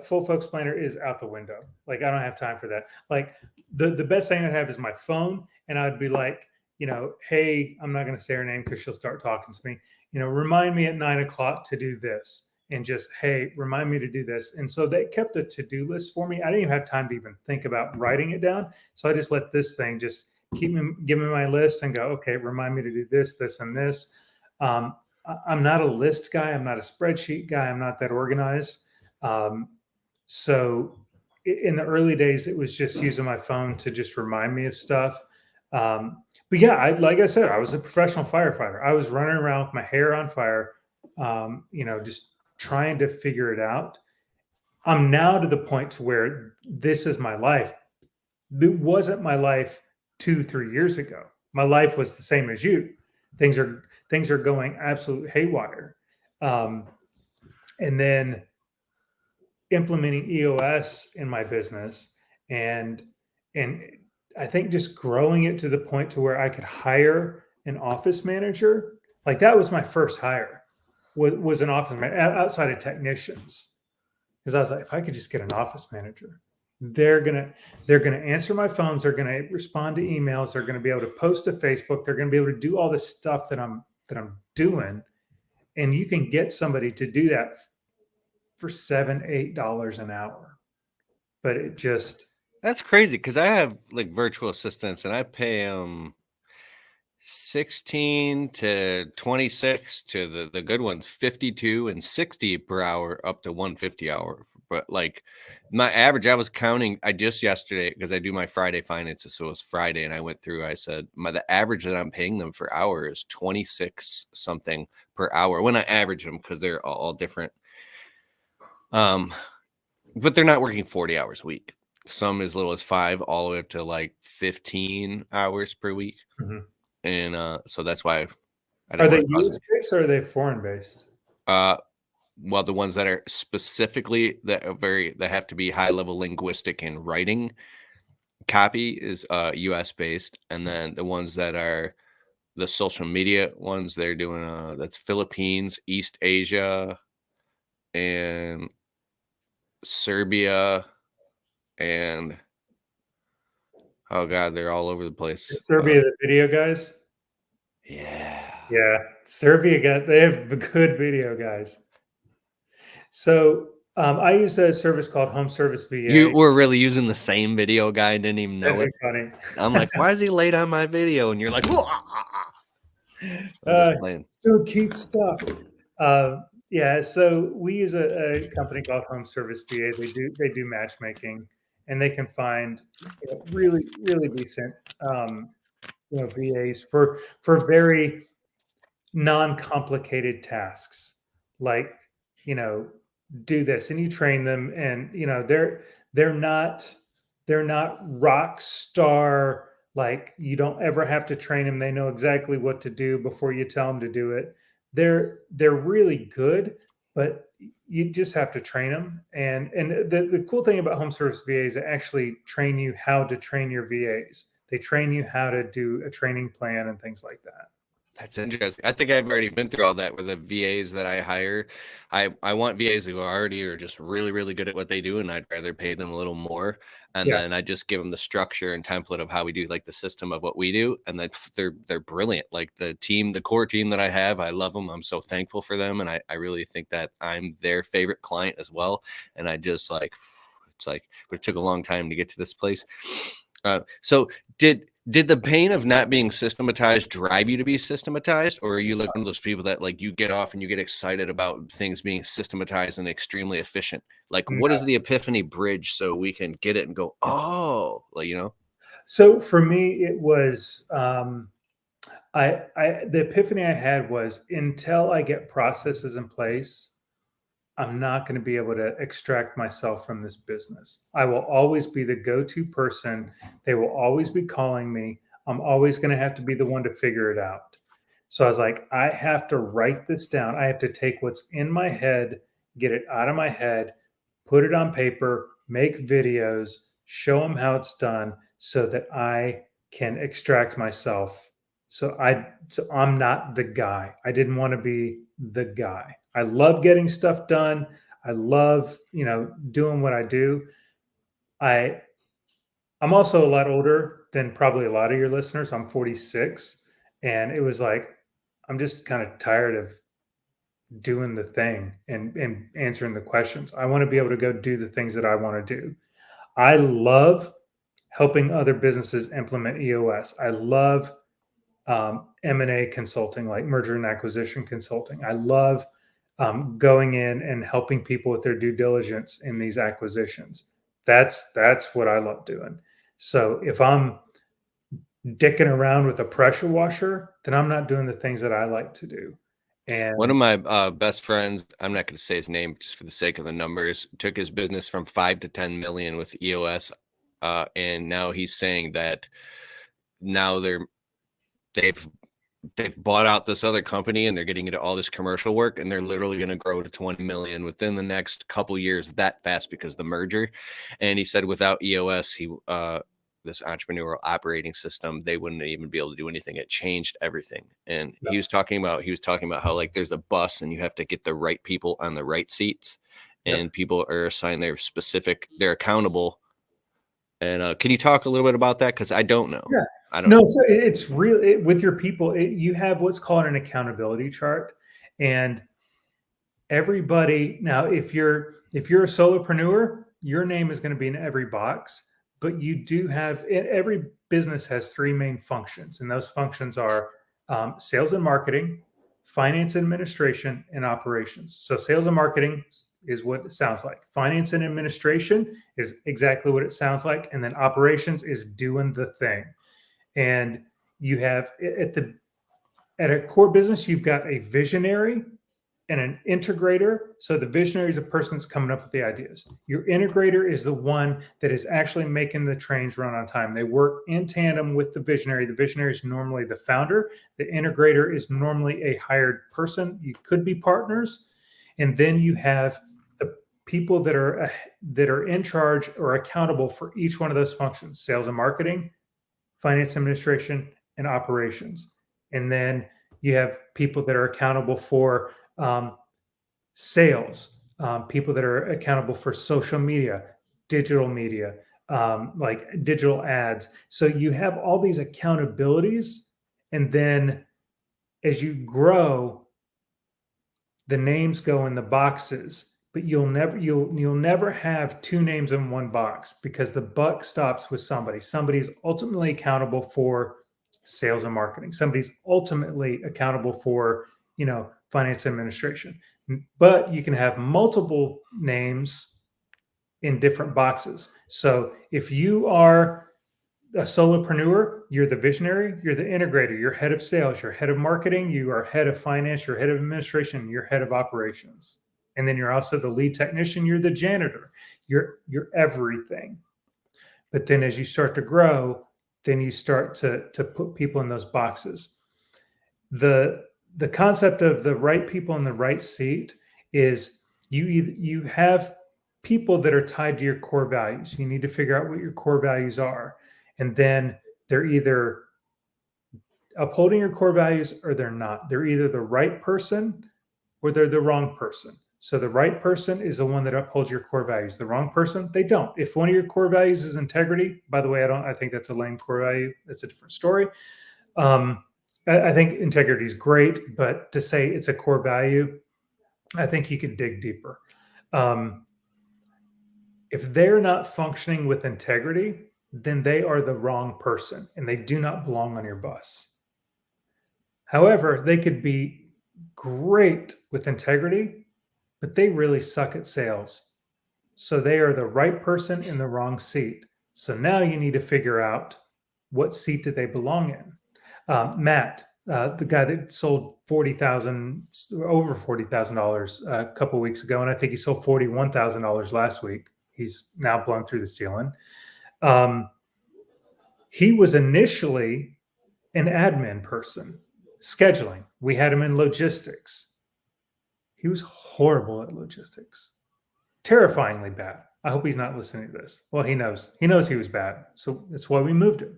full focus planner is out the window, like I don't have time for that. Like the best thing I'd have is my phone, and I'd be like, hey, I'm not going to say her name because she'll start talking to me. Remind me at 9 o'clock to do this. And just, hey, remind me to do this. And so they kept a to-do list for me. I didn't even have time to even think about writing it down. So I just let this thing just give me my list and go, okay, remind me to do this, this, and this. I'm not a list guy. I'm not a spreadsheet guy. I'm not that organized. So in the early days, it was just using my phone to just remind me of stuff. But yeah, like I said, I was a professional firefighter. I was running around with my hair on fire, just trying to figure it out. I'm now to the point to where this is my life. It wasn't my life 2-3 years ago. My life was the same as you. Things are going absolute haywire. And then implementing EOS in my business, and and I think just growing it to the point to where I could hire an office manager. Like that was my first hire, was an office manager outside of technicians. Because I was like, if I could just get an office manager, they're gonna answer my phones, they're gonna respond to emails, they're gonna be able to post to Facebook, they're gonna be able to do all this stuff that I'm doing. And you can get somebody to do that for $7-8 an hour. But it just That's crazy because I have like virtual assistants and I pay them 16 to 26 to the good ones 52 and 60 per hour up to 150 hour. But like my average, I was counting, I just yesterday, because I do my Friday finances, so it was Friday, and I went through, I said the average that I'm paying them for hour is 26 something per hour when I average them, because they're all different. But they're not working 40 hours a week. Some as little as 5 all the way up to like 15 hours per week. Mhm. And so that's why I Are don't they want to cause US based or are they foreign based? well, the ones that are specifically that have to be high level linguistic and writing copy is US based, and then the ones that are the social media ones, they're doing that's Philippines, East Asia, and Serbia, and oh god, they're all over the place. Is Serbia the video guys? Yeah. Yeah, Serbia they have good video guys. So I use a service called Home Service VA. You were really using the same video guy, didn't even know That'd it. be funny. I'm like, why is he late on my video? And you're like, whoa, I'm just playing. Still Keith stuff. Yeah, so we use a company called Home Service VA. They do matchmaking, and they can find really really decent VAs for very non-complicated tasks, like do this, and you train them, and they're not rock star. Like, you don't ever have to train them. They know exactly what to do before you tell them to do it. They're really good, but you just have to train them. And the cool thing about Home Service VAs, they actually train you how to train your VAs. They train you how to do a training plan and things like that. That's interesting. I think I've already been through all that with the VAs that I hire. I want VAs who already are just really, really good at what they do, and I'd rather pay them a little more. And Yeah. then I just give them the structure and template of how we do, like the system of what we do, and that they're brilliant. Like the core team that I have, I love them. I'm so thankful for them, and I really think that I'm their favorite client as well. And I just like, it's like, but it took a long time to get to this place. So did the pain of not being systematized drive you to be systematized, or are you like one of those people that like you get off and you get excited about things being systematized and extremely efficient? Like, what is the epiphany bridge so we can get it and go, oh, like, So for me, it was the epiphany I had was, until I get processes in place, I'm not going to be able to extract myself from this business. I will always be the go-to person. They will always be calling me. I'm always going to have to be the one to figure it out. So I was like, I have to write this down. I have to take what's in my head, get it out of my head, put it on paper, make videos, show them how it's done, so that I can extract myself. So I'm not the guy. I didn't want to be the guy. I love getting stuff done. I love, doing what I do. I'm also a lot older than probably a lot of your listeners. I'm 46, and it was like, I'm just kind of tired of doing the thing and answering the questions. I want to be able to go do the things that I want to do. I love helping other businesses implement EOS. I love M&A consulting, like merger and acquisition consulting. I love going in and helping people with their due diligence in these acquisitions. That's what I love doing. So if I'm dicking around with a pressure washer, then I'm not doing the things that I like to do. One And of my best friends, I'm not going to say his name just for the sake of the numbers, took his business from 5 to 10 million with EOS. And now he's saying that now they've bought out this other company and they're getting into all this commercial work, and they're literally going to grow to 20 million within the next couple years that fast because of the merger. And he said without EOS, this entrepreneurial operating system, they wouldn't even be able to do anything. It changed everything. And he was talking about how like there's a bus and you have to get the right people on the right seats, and people are assigned they're accountable. And can you talk a little bit about that? Because I don't know. Yeah. I don't know. So it's real with your people. You have what's called an accountability chart, and everybody now, if you're a solopreneur, your name is going to be in every box. But you do have every business has three main functions, and those functions are sales and marketing, finance and administration, and operations. So sales and marketing is what it sounds like. Finance and administration is exactly what it sounds like, and then operations is doing the thing. And you have at a core business, you've got a visionary and an integrator. So the visionary is a person that's coming up with the ideas. Your integrator is the one that is actually making the trains run on time. They work in tandem with the visionary. The visionary is normally the founder. The integrator is normally a hired person. You could be partners. And then you have the people that are in charge or accountable for each one of those functions: sales and marketing, finance administration, and operations. And then you have people that are accountable for sales, people that are accountable for social media, like digital ads. So you have all these accountabilities, and then as you grow, the names go in the boxes. But you'll never have two names in one box, because the buck stops with somebody. Somebody's ultimately accountable for sales and marketing. Somebody's ultimately accountable for, finance administration. But you can have multiple names in different boxes. So if you are a solopreneur, you're the visionary, you're the integrator, you're head of sales, you're head of marketing, you are head of finance, you're head of administration, you're head of operations. And then you're also the lead technician, you're the janitor, you're everything. But then as you start to grow, then you start to put people in those boxes. The concept of the right people in the right seat is you have people that are tied to your core values. You need to figure out what your core values are. And then they're either upholding your core values or they're not. They're either the right person or they're the wrong person. So the right person is the one that upholds your core values. The wrong person, they don't. If one of your core values is integrity, by the way, I think that's a lame core value. That's a different story. I think integrity is great, but to say it's a core value, I think you could dig deeper. If they're not functioning with integrity, then they are the wrong person and they do not belong on your bus. However, they could be great with integrity, but they really suck at sales. So they are the right person in the wrong seat. So now you need to figure out what seat do they belong in. Matt, the guy that sold over $40,000 a couple of weeks ago, and I think he sold $41,000 last week. He's now blown through the ceiling. He was initially an admin person, scheduling. We had him in logistics. He was horrible at logistics, terrifyingly bad. I hope he's not listening to this. Well, he knows he was bad. So that's why we moved him.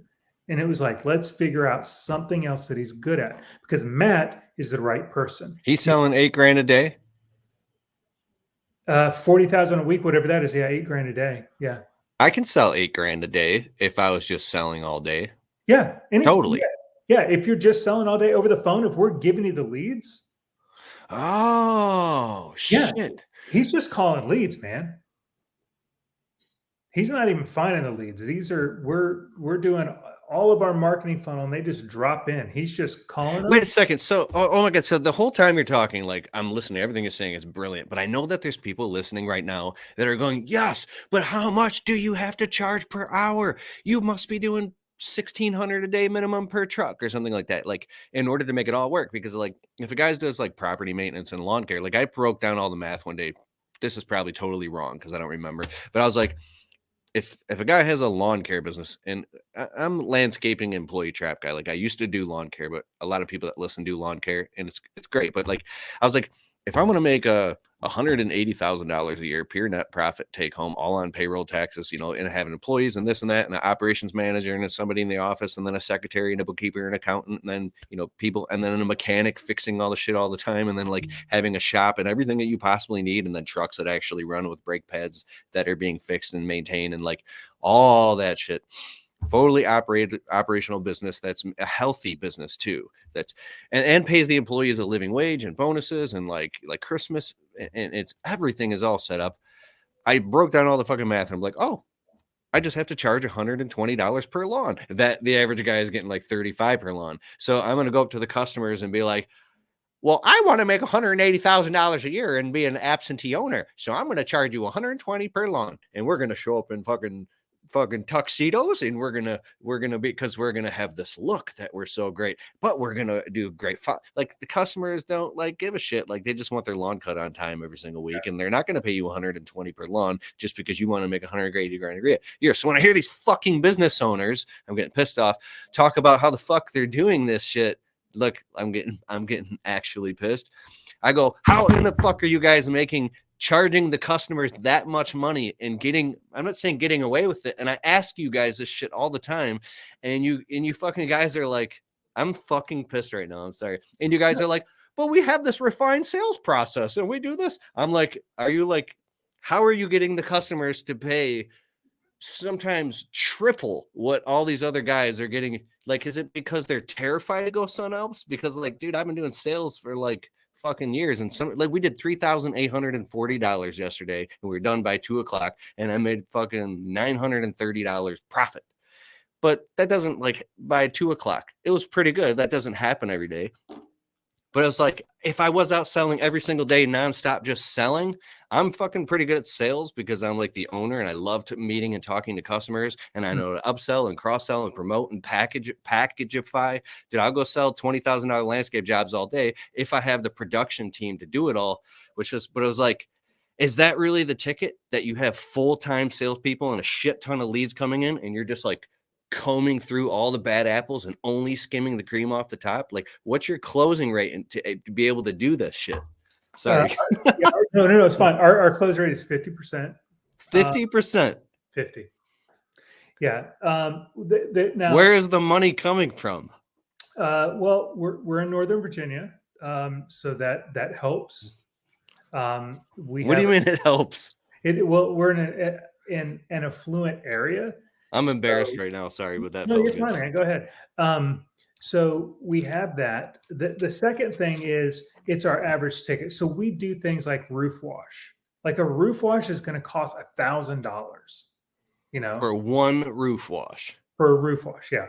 And it was like, let's figure out something else that he's good at, because Matt is the right person. He's selling $8,000 a day. 40,000 a week, whatever that is. Yeah. $8,000 a day. Yeah. I can sell $8,000 a day if I was just selling all day. Yeah. Totally. Yeah. If you're just selling all day over the phone, if we're giving you the leads. Oh, shit. Yeah, he's just calling leads, man. He's not even finding the leads. We're doing all of our marketing funnel and they just drop in. He's just calling them. Wait a second. So, oh my God. So the whole time you're talking, like I'm listening to everything you're saying is brilliant, but I know that there's people listening right now that are going, yes, but how much do you have to charge per hour? You must be doing $1,600 a day minimum per truck or something like that, like in order to make it all work. Because like if a guy does like property maintenance and lawn care, like I broke down all the math one day. This is probably totally wrong because I don't remember, but I was like, if a guy has a lawn care business, and I'm landscaping employee trap guy, like I used to do lawn care, but a lot of people that listen do lawn care, and it's great. But like I was like, if I'm gonna make a $180,000 a year pure net profit take home, all on payroll taxes, and having employees and this and that, and an operations manager and somebody in the office, and then a secretary and a bookkeeper and accountant, and then people, and then a mechanic fixing all the shit all the time, and then like having a shop and everything that you possibly need, and then trucks that actually run with brake pads that are being fixed and maintained, and like all that shit. Fully operational business that's a healthy business too, that's and pays the employees a living wage and bonuses and like Christmas, and it's everything is all set up. I broke down all the fucking math and I'm like, oh, I just have to charge $120 per lawn. That the average guy is getting like 35 per lawn. So I'm going to go up to the customers and be like, well, I want to make $180,000 a year and be an absentee owner, so I'm going to charge you $120 per lawn, and we're going to show up in fucking tuxedos, and we're gonna be, because we're gonna have this look that we're so great, but we're gonna do great like the customers don't like give a shit, like they just want their lawn cut on time every single week, and they're not gonna pay you 120 per lawn just because you want to make 180 grand a year. So when I hear these fucking business owners, I'm getting pissed off, talk about how the fuck they're doing this shit. Look, I'm getting actually pissed. I go, how in the fuck are you guys charging the customers that much money and I'm not saying getting away with it. And I ask you guys this shit all the time. And you fucking guys are like, I'm fucking pissed right now. I'm sorry. And you guys are like, but we have this refined sales process and we do this. I'm like, how are you getting the customers to pay sometimes triple what all these other guys are getting? Like, is it because they're terrified to go somewhere else? Because like, dude, I've been doing sales for like fucking years, and we did $3,840 yesterday, and we were done by 2:00, and I made fucking $930 profit. But that doesn't, like, by 2:00, it was pretty good. That doesn't happen every day. But it was like, if I was out selling every single day nonstop, just selling, I'm fucking pretty good at sales because I'm like the owner and I love meeting and talking to customers, and I know to upsell and cross-sell and promote and packageify. Dude, I'll go sell $20,000 landscape jobs all day if I have the production team to do it all, but it was like, is that really the ticket, that you have full-time salespeople and a shit ton of leads coming in, and you're just like combing through all the bad apples and only skimming the cream off the top? Like, what's your closing rate to be able to do this shit? Sorry. No, it's fine. Our close rate is 50%. 50%. 50. Yeah. Now, where is the money coming from? Well, we're in Northern Virginia, so that helps. What do you mean it helps? We're in an affluent area. I'm embarrassed right now. Sorry, but that. No, you're fine, man. Go ahead. So we have that. The second thing is it's our average ticket. So we do things like roof wash. Like a roof wash is going to cost $1,000. For one roof wash. For a roof wash, yeah.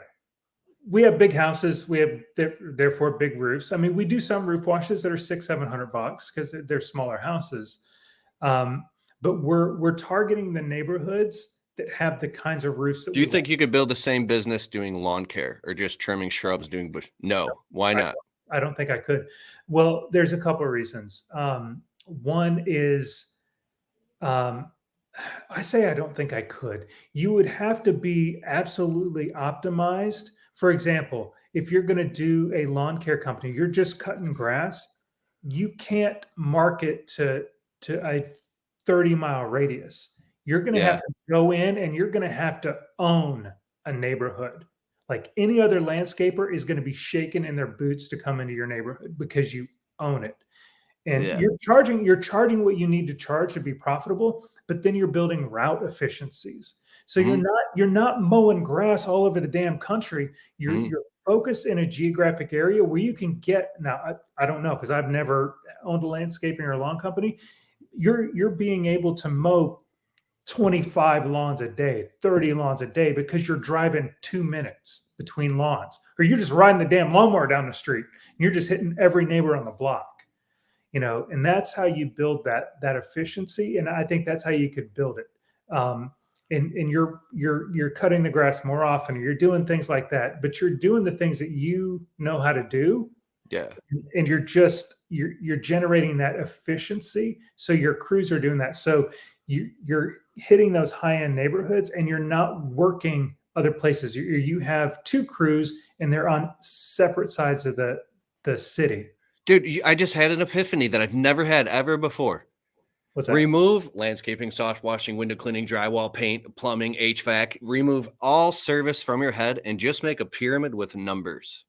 We have big houses. We have therefore big roofs. I mean, we do some roof washes that are $600-700 because they're smaller houses. But we're targeting the neighborhoods that have the kinds of roofs that. Do you think you could build the same business doing lawn care or just trimming shrubs, doing bush? No. Why not? I don't think I could. Well, there's a couple of reasons. One is, I say I don't think I could. You would have to be absolutely optimized. For example, if you're going to do a lawn care company, you're just cutting grass, you can't market to a 30-mile radius. You're going to have to go in and you're going to have to own a neighborhood. Like any other landscaper is going to be shaken in their boots to come into your neighborhood because you own it. And you're charging what you need to charge to be profitable, but then you're building route efficiencies. So you're not mowing grass all over the damn country. You're focused in a geographic area where you can get. Now, I don't know, because I've never owned a landscaping or lawn company. You're being able to mow 25 lawns a day, 30 lawns a day, because you're driving 2 minutes between lawns, or you're just riding the damn lawnmower down the street and you're just hitting every neighbor on the block, and that's how you build that efficiency. And I think that's how you could build it. and you're cutting the grass more often, or you're doing things like that, but you're doing the things that you know how to do, Yeah. and you're generating that efficiency. So your crews are doing that. So you're hitting those high-end neighborhoods, and you're not working other places. You have two crews, and they're on separate sides of the city. Dude, I just had an epiphany that I've never had ever before. What's that? Remove landscaping, soft washing, window cleaning, drywall, paint, plumbing, HVAC. Remove all service from your head and just make a pyramid with numbers.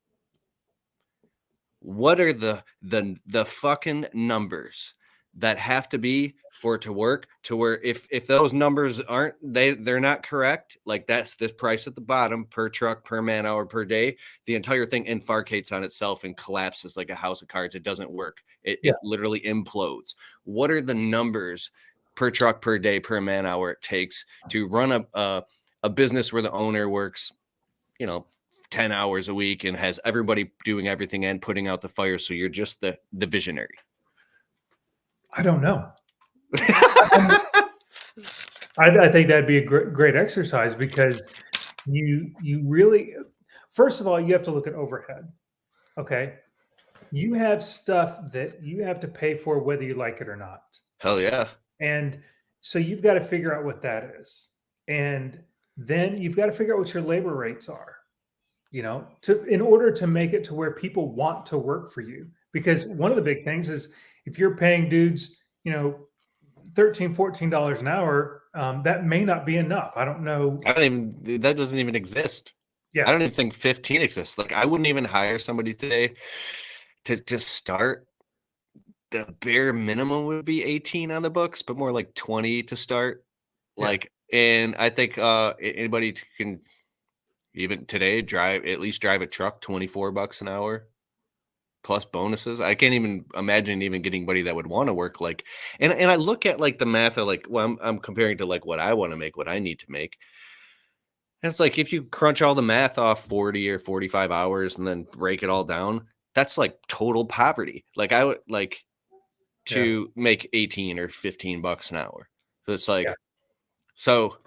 What are the fucking numbers that have to be for it to work, to where if those numbers aren't, they're not correct, like that's the price at the bottom per truck, per man hour, per day, the entire thing infarctates on itself and collapses like a house of cards. It doesn't work. It literally implodes. What are the numbers per truck, per day, per man hour it takes to run a business where the owner works, 10 hours a week and has everybody doing everything and putting out the fire, so you're just the visionary? I don't know. I think that'd be a great exercise, because you really, first of all, you have to look at overhead. Okay. You have stuff that you have to pay for whether you like it or not. Hell yeah. And so you've got to figure out what that is. And then you've got to figure out what your labor rates are, in order to make it to where people want to work for you. Because one of the big things is, if you're paying dudes, $13, $14 an hour, that may not be enough. I don't know. That doesn't even exist. Yeah. I don't even think 15 exists. Like, I wouldn't even hire somebody today to start. The bare minimum would be 18 on the books, but more like 20 to start. Yeah. And I think anybody can even today at least drive a truck, $24 an hour. Plus bonuses. I can't even imagine even getting anybody that would want to work and I look at the math of I'm comparing to what I want to make, what I need to make. And it's if you crunch all the math off 40 or 45 hours and then break it all down, that's total poverty. I would to make 18 or $15 an hour. So it's so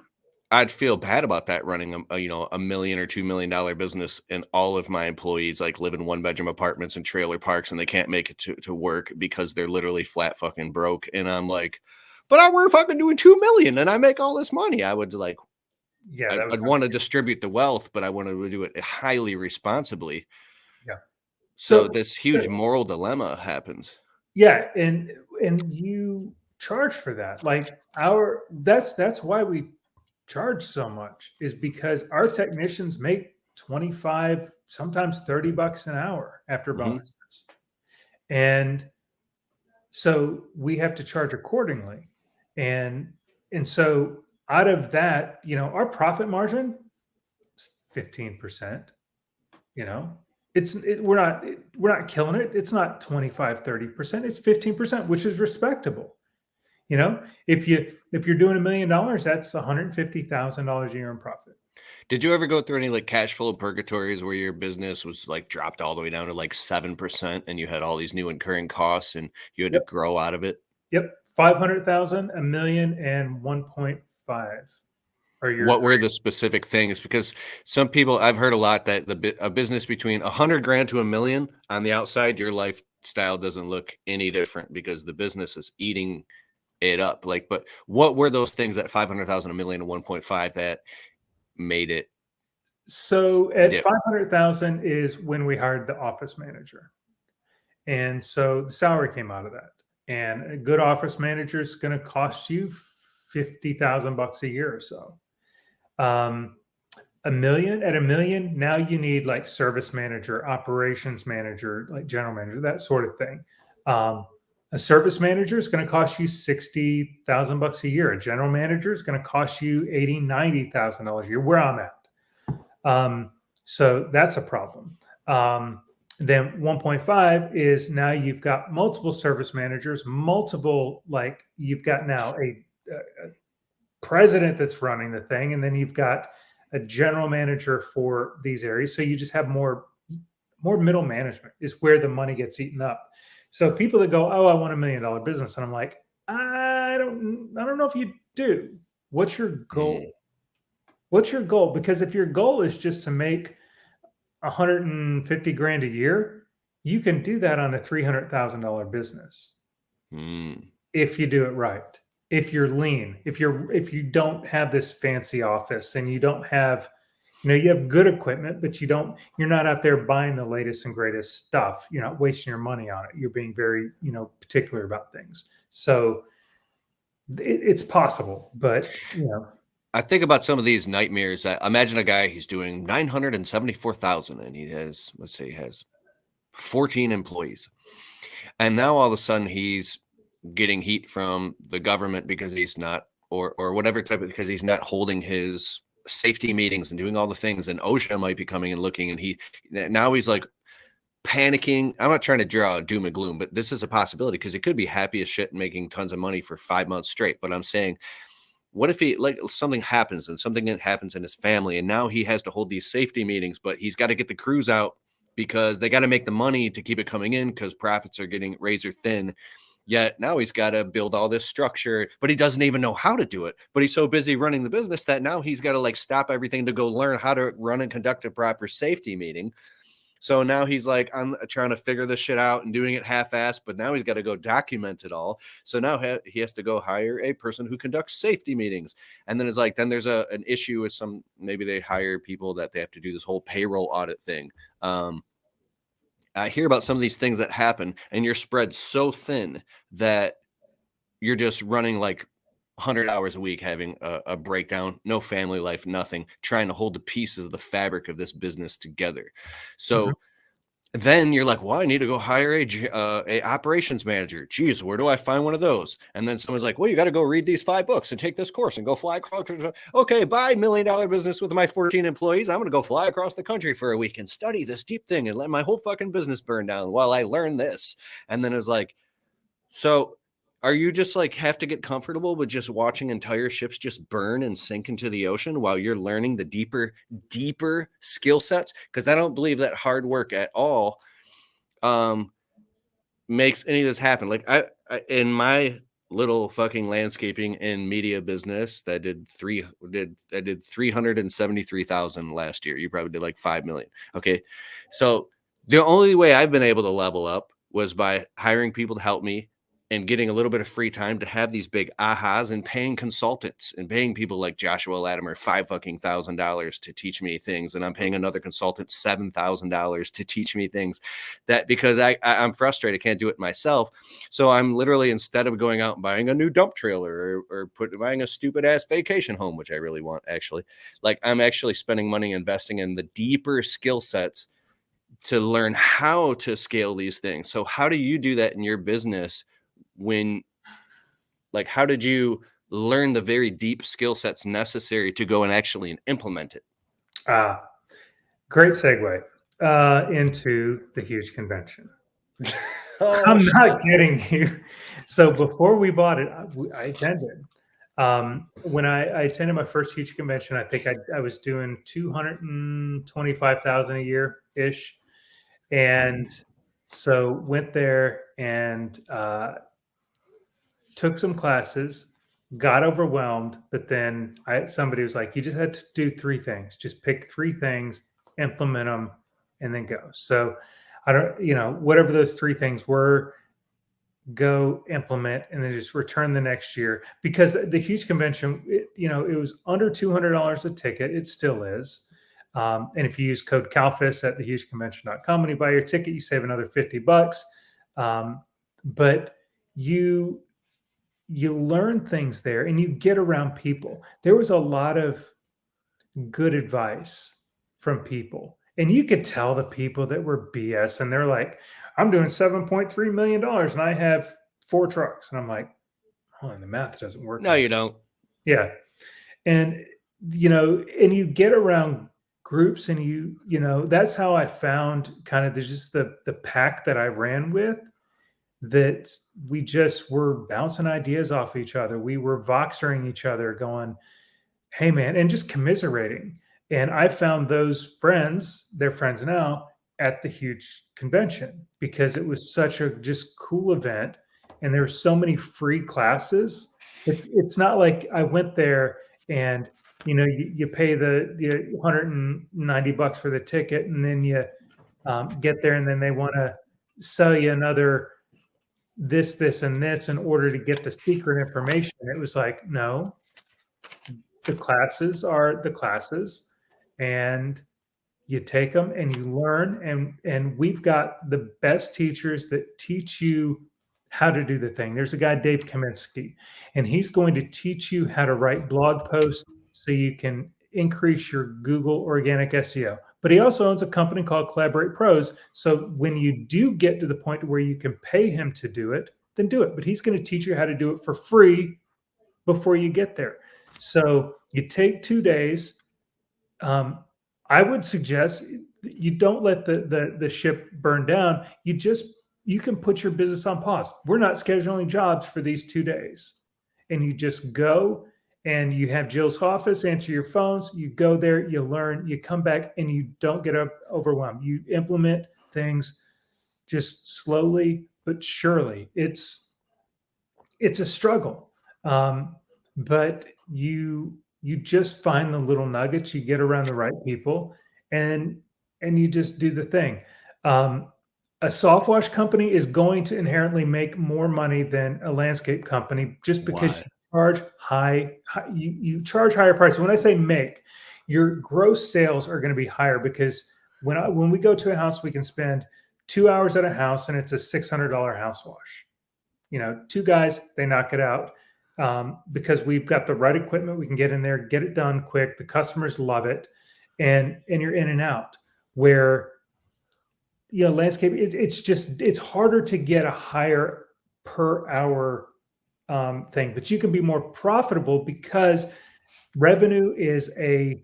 I'd feel bad about that, running a $1 million or $2 million business, and all of my employees live in 1-bedroom apartments and trailer parks, and they can't make it to work because they're literally flat fucking broke. And I'm but I work fucking doing 2 million and I make all this money. I would I'd want to distribute the wealth, but I want to do it highly responsibly. Yeah. So this huge moral dilemma happens. Yeah, and you charge for that. That's why we charge so much, is because our technicians make 25, sometimes $30 an hour after bonuses. And so we have to charge accordingly. And so out of that, our profit margin is 15%. We're not killing it. It's not 25, 30%. It's 15%, which is respectable. If you're doing $1 million, that's $150,000 a year in profit. Did you ever go through any cash flow purgatories where your business was dropped all the way down to 7%, and you had all these new incurring costs and you had to grow out of it? Yep. 500,000, $1 million, and 1.5. What were the specific things? Because some people, I've heard a lot that a business between $100,000 to $1 million, on the outside, your lifestyle doesn't look any different because the business is eating it up. But what were those things at 500,000, $1 million, and 1.5 that made it? So at 500,000 is when we hired the office manager. And so the salary came out of that. And a good office manager is going to cost you $50,000 a year or so. $1 million, at $1 million, now you need service manager, operations manager, general manager, that sort of thing. A service manager is going to cost you $60,000 a year. A general manager is going to cost you $80,000, $90,000 a year, where I'm at. So that's a problem. Then 1.5 is now you've got multiple service managers, you've got now a president that's running the thing, and then you've got a general manager for these areas. So you just have more middle management, is where the money gets eaten up. So people that go, oh, I want $1 million business, and I'm I don't know if you do. What's your goal? What's your goal? Because if your goal is just to make 150 grand a year, you can do that on a $300,000 business if you do it right. If you're lean, if you don't have this fancy office and you don't have, you have good equipment, but you're not out there buying the latest and greatest stuff. You're not wasting your money on it. You're being very, particular about things. So it's possible, but I think about some of these nightmares. I imagine a guy, he's doing 974,000 and he has, let's say he has 14 employees. And now all of a sudden he's getting heat from the government because he's not, or whatever type of, because he's not holding his safety meetings and doing all the things. And OSHA might be coming and looking, and now he's like panicking. I'm not trying to draw doom and gloom, but this is a possibility because he could be happy as shit and making tons of money for 5 months straight. But I'm saying, what if something happens and something that happens in his family, and now he has to hold these safety meetings, but he's got to get the crews out because they got to make the money to keep it coming in because profits are getting razor thin. Yet now he's got to build all this structure, but he doesn't even know how to do it. But he's so busy running the business that now he's got to stop everything to go learn how to run and conduct a proper safety meeting. So now he's like, I'm trying to figure this shit out and doing it half-assed, but now he's got to go document it all. So now he has to go hire a person who conducts safety meetings. And then it's like, then there's an issue with maybe they hire people that they have to do this whole payroll audit thing. I hear about some of these things that happen and you're spread so thin that you're just running 100 hours a week, having a breakdown, no family life, nothing, trying to hold the pieces of the fabric of this business together. So then you're like, well, I need to go hire a operations manager. Geez, where do I find one of those? And then someone's like, well, you got to go read these 5 books and take this course and go fly across. Okay, bye, $1 million business with my 14 employees. I'm going to go fly across the country for a week and study this deep thing and let my whole fucking business burn down while I learn this. And then it's like, so are you just have to get comfortable with just watching entire ships just burn and sink into the ocean while you're learning the deeper skill sets? Because I don't believe that hard work at all makes any of this happen. I in my little fucking landscaping and media business that did 373,000 last year. You probably did 5 million. Okay. So the only way I've been able to level up was by hiring people to help me and getting a little bit of free time to have these big ahas and paying consultants and paying people like Joshua Latimer $5,000 to teach me things. And I'm paying another consultant $7,000 to teach me things because I'm frustrated. I can't do it myself. So I'm literally, instead of going out and buying a new dump trailer or buying a stupid ass vacation home, which I really want, actually, I'm actually spending money investing in the deeper skill sets to learn how to scale these things. So how do you do that in your business? How did you learn the very deep skill sets necessary to go and actually implement it? Great segue into the huge convention. I'm not kidding you. So before we bought it, I attended. When I attended my first huge convention, I think I was doing 225,000 a year ish. And so went there and took some classes, got overwhelmed, but then somebody was like, you just had to do 3 things. Just pick 3 things, implement them, and then go. So I don't, whatever those 3 things were, go implement, and then just return the next year. Because the huge convention, it was under $200 a ticket. It still is. And if you use code CALFIS at thehugeconvention.com, when you buy your ticket, you save another $50. But you learn things there and you get around people. There was a lot of good advice from people. And you could tell the people that were BS, and they're like, I'm doing $7.3 million and I have 4 trucks. And I'm like, oh, and the math doesn't work. No, you don't. Yeah. And, and you get around groups and that's how I found kind of just the pack that I ran with, that we just were bouncing ideas off each other. We were voxering each other going, hey man, and just commiserating. And I found those friends, they're friends now, at the huge convention because it was such a just cool event. And there were so many free classes. It's not like I went there and you pay the $190 for the ticket, and then you get there, and then they want to sell you another this, and this in order to get the secret information. It was like, no, the classes are the classes, and you take them and you learn, and we've got the best teachers that teach you how to do the thing. There's a guy, Dave Kaminsky, and he's going to teach you how to write blog posts so you can increase your Google organic SEO. But he also owns a company called Collaborate Pros. So when you do get to the point where you can pay him to do it, then do it. But he's going to teach you how to do it for free before you get there. So you take 2 days. I would suggest you don't let the ship burn down. You can put your business on pause. We're not scheduling jobs for these 2 days. And you just go, and you have Jill's office, answer your phones, you go there, you learn, you come back, and you don't get overwhelmed. You implement things just slowly but surely. It's a struggle. But you just find the little nuggets, you get around the right people, and you just do the thing. A soft wash company is going to inherently make more money than a landscape company just because Why? you charge higher prices. When I say make, your gross sales are going to be higher, because when we go to a house, we can spend 2 hours at a house, and it's a $600 house wash. 2 guys, they knock it out. Because we've got the right equipment, we can get in there, get it done quick. The customers love it, and you're in and out. Where landscape, it's harder to get a higher per hour thing, but you can be more profitable because revenue is a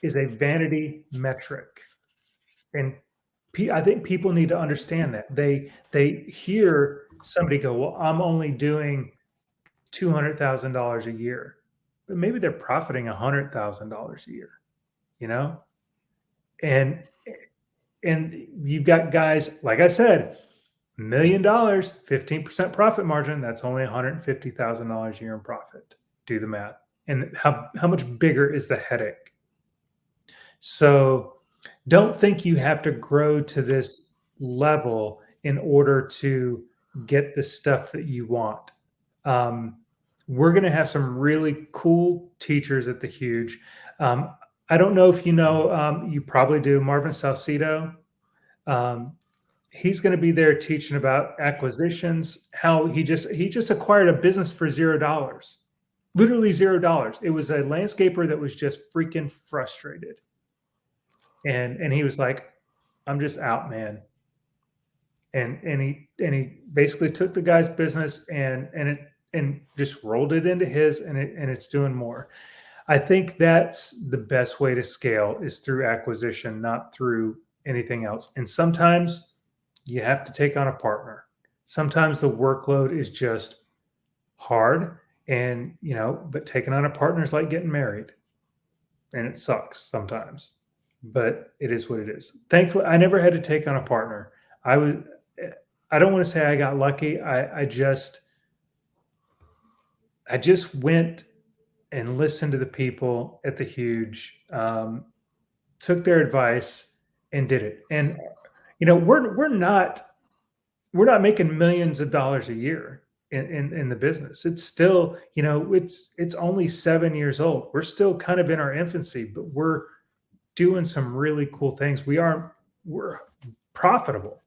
vanity metric, and I think people need to understand that. They hear somebody go, "Well, I'm only doing $200,000 a year," but maybe they're profiting $100,000 a year, and you've got guys, like I said, $1 million, 15% profit margin. That's only $150,000 a year in profit. Do the math. And how much bigger is the headache? So don't think you have to grow to this level in order to get the stuff that you want. We're going to have some really cool teachers at the Huge. I don't know if you probably do, Marvin Salcido. He's going to be there teaching about acquisitions, how he just acquired a business for $0, literally $0. It was a landscaper that was just freaking frustrated. And he was like, "I'm just out, man." And he basically took the guy's business and just rolled it into his, and it's doing more. I think that's the best way to scale, is through acquisition, not through anything else. And sometimes you have to take on a partner. Sometimes the workload is just hard, and but taking on a partner is like getting married, and it sucks sometimes, but it is what it is. Thankfully, I never had to take on a partner. I don't want to say I got lucky. I just went and listened to the people at the Huge, took their advice, and did it. And we're not making millions of dollars a year in the business. It's still, it's only 7 years old. We're still kind of in our infancy, but we're doing some really cool things. We're profitable.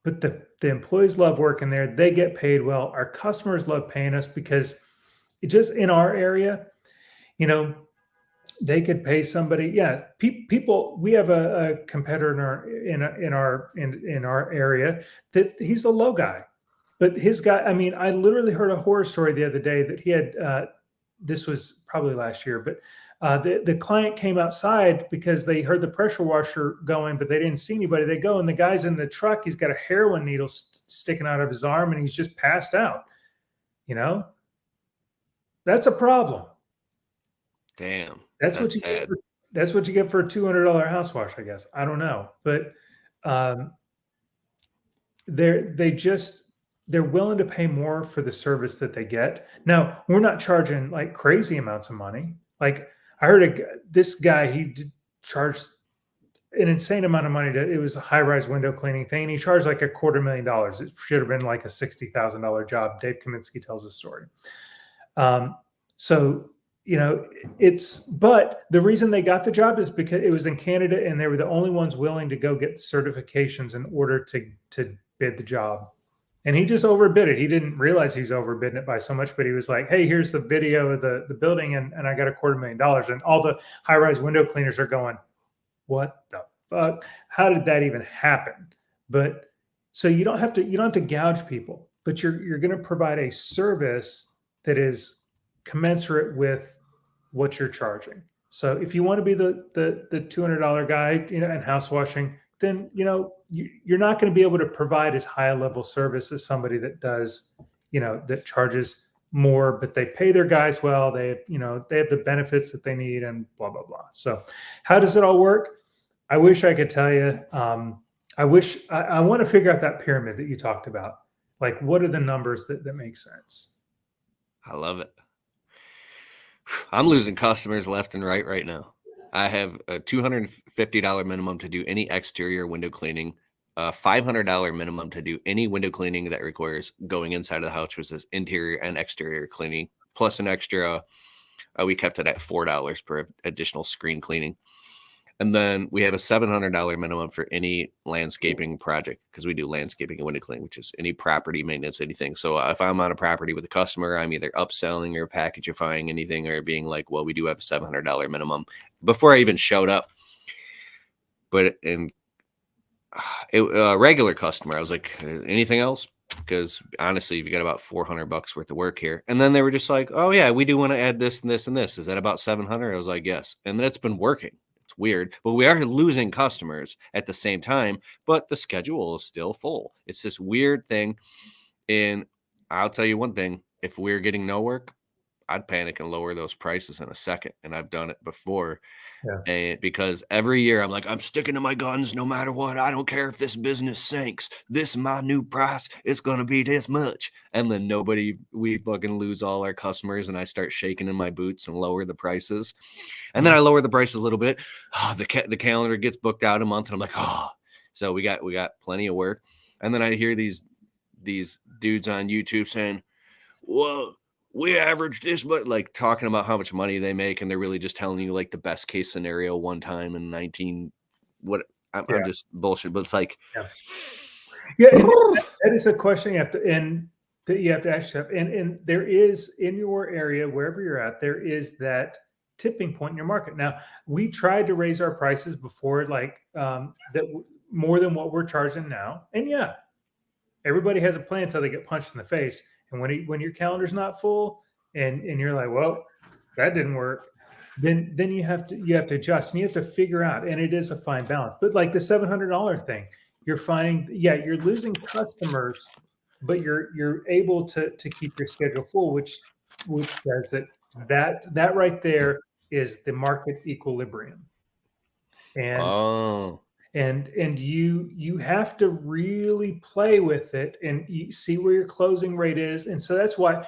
But the employees love working there. They get paid well. Our customers love paying us, because it just, in our area, they could pay somebody. Yeah, people. We have a competitor in our area that he's the low guy, but his guy. I mean, I literally heard a horror story the other day that he had. This was probably last year, but the client came outside because they heard the pressure washer going, but they didn't see anybody. They go, and the guy's in the truck. He's got a heroin needle sticking out of his arm, and he's just passed out. That's a problem. Damn. That's what you get for a $200 house wash, I guess. I don't know, but they're willing to pay more for the service that they get. Now, we're not charging like crazy amounts of money. Like, I heard this guy, he charged an insane amount of money. It was a high-rise window cleaning thing, and he charged like $250,000. It should have been like a $60,000 job. Dave Kaminsky tells the story. So but the reason they got the job is because it was in Canada, and they were the only ones willing to go get certifications in order to bid the job. And he just overbid it. He didn't realize he's overbidding it by so much, but he was like, hey, here's the video of the building, and I got $250,000. And all the high-rise window cleaners are going, what the fuck? How did that even happen? But so you don't have to gouge people, but you're going to provide a service that is commensurate with what you're charging. So if you want to be the $200 guy, in house washing, then you're not going to be able to provide as high a level service as somebody that does, that charges more, but they pay their guys well. They have the benefits that they need, and blah blah blah. So how does it all work? I wish I could tell you. I want to figure out that pyramid that you talked about. Like, what are the numbers that make sense? I love it. I'm losing customers left and right now. I have a $250 minimum to do any exterior window cleaning, a $500 minimum to do any window cleaning that requires going inside of the house, which is interior and exterior cleaning, plus an extra, we kept it at $4 per additional screen cleaning. And then we have a $700 minimum for any landscaping project, because we do landscaping and window cleaning, which is any property maintenance, anything. So if I'm on a property with a customer, I'm either upselling or packagifying anything, or being like, well, we do have a $700 minimum before I even showed up. But a regular customer, I was like, anything else? Because honestly, you got about $400 worth of work here. And then they were just like, oh yeah, we do want to add this and this and this. Is that about 700? I was like, yes. And then it's been working. It's weird, but we are losing customers at the same time, but the schedule is still full. It's this weird thing. And I'll tell you one thing, if we're getting no work, I'd panic and lower those prices in a second. And I've done it before. Yeah. And because every year I'm like, I'm sticking to my guns no matter what. I don't care if this business sinks. This is my new price. It's going to be this much. And then we fucking lose all our customers, and I start shaking in my boots and lower the prices. And then I lower the prices a little bit. Oh, the calendar gets booked out a month, and I'm like, oh. So we got plenty of work. And then I hear these dudes on YouTube saying, well, we average this, but like talking about how much money they make, and they're really just telling you like the best case scenario one time in 19. I'm just bullshit, but it's like, that is a question you have to ask yourself. And there is, in your area, wherever you're at, there is that tipping point in your market. Now, we tried to raise our prices before, like that more than what we're charging now, and everybody has a plan until they get punched in the face. And when your calendar's not full, and you're like, well, that didn't work, then you have to adjust, and you have to figure out. And it is a fine balance. But like the $700 thing, you're finding, you're losing customers, but you're able to keep your schedule full, which says that right there is the market equilibrium. And And you have to really play with it and see where your closing rate is. And so that's why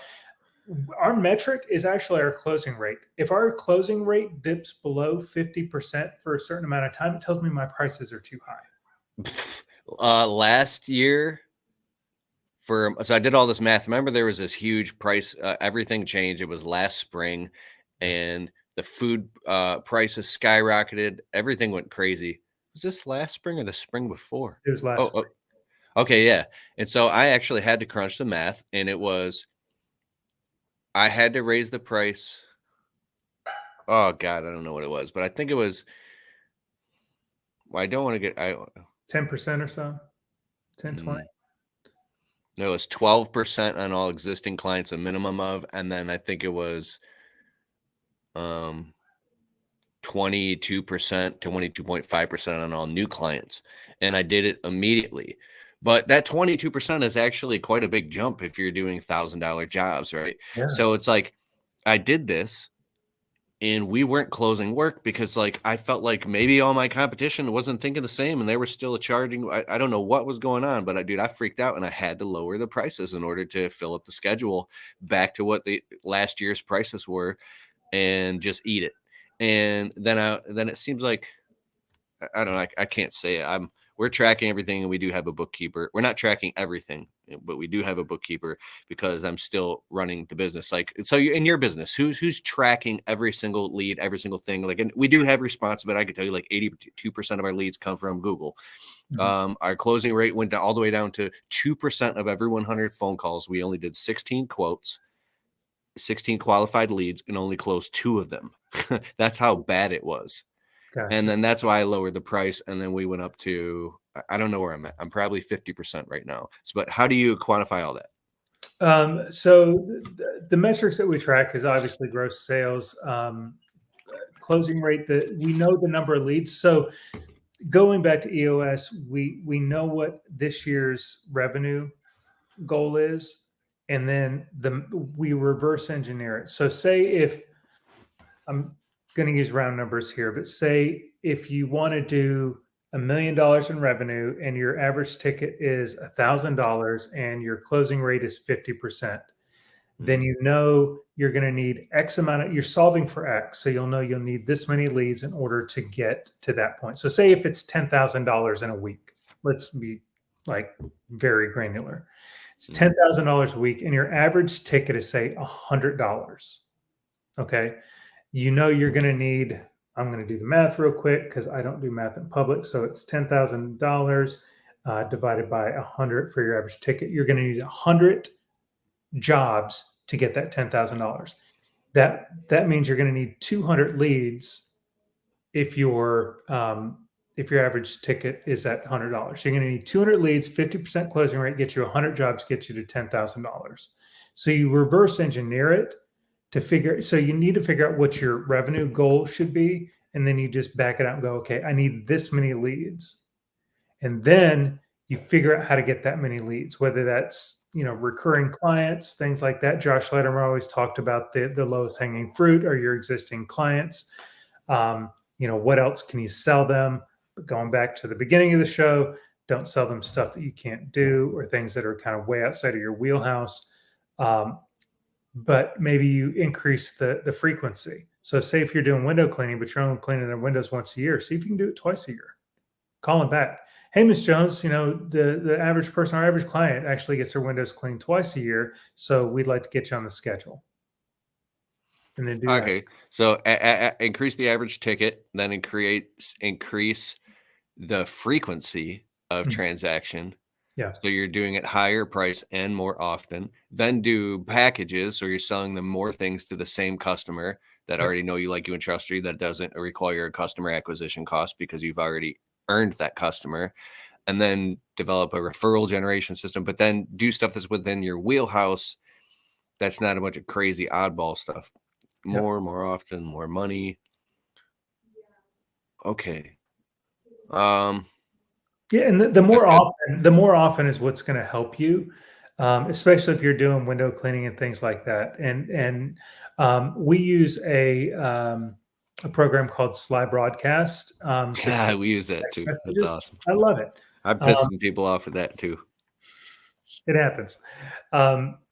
our metric is actually our closing rate. If our closing rate dips below 50% for a certain amount of time, it tells me my prices are too high. Last year, so I did all this math. Remember, there was this huge price, everything changed. It was last spring, and the food prices skyrocketed. Everything went crazy. Was this last spring or the spring before? It was last spring. Okay, yeah. And so I actually had to crunch the math, and I had to raise the price. Oh God, I don't know what it was, but I think it was. Well, I don't want to get 10% or so, 10, 20. No, it was 12% on all existing clients, a minimum of, and then I think it was 22% to 22.5% on all new clients. And I did it immediately. But that 22% is actually quite a big jump if you're doing $1,000 jobs, right? Yeah. So it's like, I did this and we weren't closing work because like, I felt like maybe all my competition wasn't thinking the same and they were still charging. I don't know what was going on, but I freaked out and I had to lower the prices in order to fill up the schedule back to what the last year's prices were and just eat it. And then it seems like I don't know. I can't say it. We're tracking everything, and we do have a bookkeeper. We're not tracking everything, but we do have a bookkeeper because I'm still running the business. Like, so you in your business, who's tracking every single lead, every single thing? Like, and we do have response, but I can tell you, like 82% of our leads come from Google. Our closing rate went down all the way down to 2% of every 100 phone calls. We only did 16 quotes, 16 qualified leads, and only closed 2 of them. That's how bad it was. Gotcha. And then that's why I lowered the price. And then we went up to, I don't know where I'm at. I'm probably 50% right now. So, but how do you quantify all that? So the metrics that we track is obviously gross sales, closing rate, that we know the number of leads. So going back to EOS, we know what this year's revenue goal is, and then we reverse engineer it. So say if I'm going to use round numbers here, but say if you want to do $1 million in revenue and your average ticket is $1,000 and your closing rate is 50%, then you know you're going to need X amount of, you're solving for X. So you'll know you'll need this many leads in order to get to that point. So say if it's $10,000 in a week, let's be like very granular. It's $10,000 a week and your average ticket is say $100. Okay. You know you're going to need, I'm going to do the math real quick because I don't do math in public. So it's $10,000 divided by 100 for your average ticket. You're going to need 100 jobs to get that $10,000. That means you're going to need 200 leads if your average ticket is at $100. So you're going to need 200 leads, 50% closing rate, get you 100 jobs, get you to $10,000. So you reverse engineer it to figure. So you need to figure out what your revenue goal should be, and then you just back it out and go, okay, I need this many leads, and then you figure out how to get that many leads, whether that's recurring clients, things like that. Josh Lederman always talked about the lowest hanging fruit are your existing clients. What else can you sell them? But going back to the beginning of the show, don't sell them stuff that you can't do or things that are kind of way outside of your wheelhouse. But maybe you increase the frequency. So say if you're doing window cleaning, but you're only cleaning their windows once a year, see if you can do it twice a year. Call them back. Hey, Ms. Jones, the average person, our average client actually gets their windows cleaned twice a year. So we'd like to get you on the schedule. And then do okay. That. So increase the average ticket, then increase the frequency of transaction. Yeah. So you're doing it higher price and more often. Then do packages, so you're selling them more things to the same customer that already know you, like you, and trust you. That doesn't require a customer acquisition cost because you've already earned that customer. And then develop a referral generation system, but then do stuff that's within your wheelhouse. That's not a bunch of crazy oddball stuff. More often, more money. Okay. Yeah, and the more often is what's going to help you, especially if you're doing window cleaning and things like that. And we use a program called Sly Broadcast. Yeah, we use that too. That's awesome. I love it. I'm pissing people off with that too. It happens.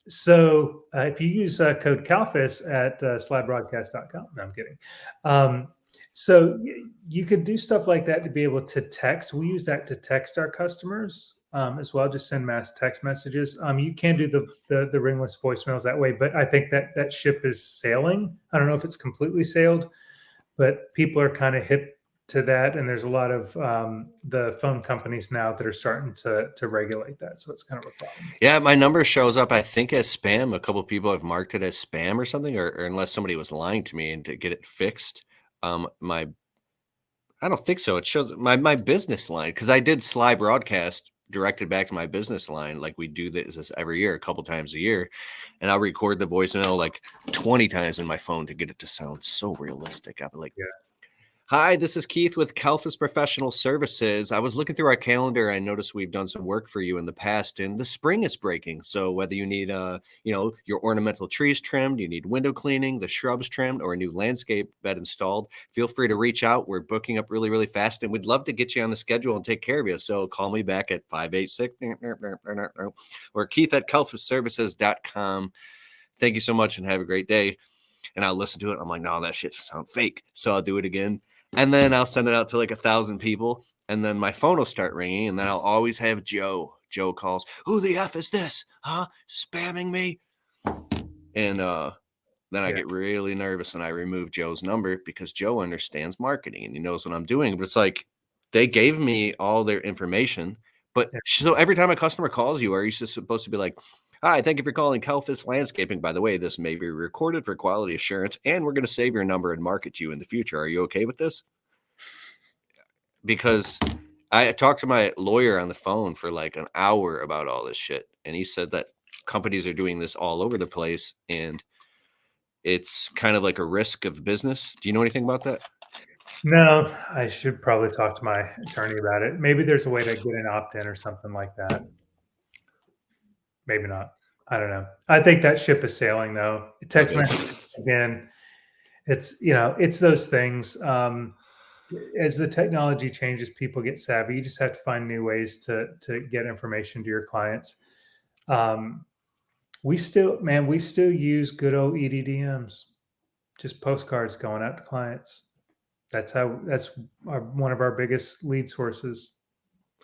So if you use code CALFIS at slybroadcast.com, no, I'm kidding. So you could do stuff like that to be able to text. We use that to text our customers as well, just send mass text messages. You can do the ringless voicemails that way, but I think that ship is sailing. I don't know if it's completely sailed, but people are kind of hip to that, and there's a lot of the phone companies now that are starting to regulate that, so it's kind of a problem. Yeah, my number shows up, I think, as spam. A couple of people have marked it as spam or something, or unless somebody was lying to me and to get it fixed. I don't think so. It shows my business line, because I did Sly Broadcast directed back to my business line. Like we do this every year, a couple times a year, and I'll record the voicemail like 20 times in my phone to get it to sound so realistic. I'll be like, Hi, this is Keith with Calphus Professional Services. I was looking through our calendar. I noticed we've done some work for you in the past, and the spring is breaking. So whether you need, your ornamental trees trimmed, you need window cleaning, the shrubs trimmed, or a new landscape bed installed, feel free to reach out. We're booking up really, really fast, and we'd love to get you on the schedule and take care of you. So call me back at 586 or Keith at calphusservices.com. Thank you so much and have a great day. and I'll listen to it. I'm like, no, that shit sounds fake. So I'll do it again. And then I'll send it out to like 1,000 people. And then my phone will start ringing. And then I'll always have Joe. Joe calls, who the F is this? Huh? Spamming me? And then I get really nervous and I remove Joe's number because Joe understands marketing and he knows what I'm doing. But it's like they gave me all their information. But so every time a customer calls you, are you just supposed to be like, hi, thank you for calling Kelfis Landscaping. By the way, this may be recorded for quality assurance, and we're going to save your number and market you in the future. Are you okay with this? Because I talked to my lawyer on the phone for like an hour about all this shit, and he said that companies are doing this all over the place, and it's kind of like a risk of business. Do you know anything about that? No, I should probably talk to my attorney about it. Maybe there's a way to get an opt-in or something like that. Maybe not. I don't know. I think that ship is sailing though. Text message again. It's, it's those things. As the technology changes, people get savvy. You just have to find new ways to get information to your clients. We still use good old EDDMs, just postcards going out to clients. That's one of our biggest lead sources.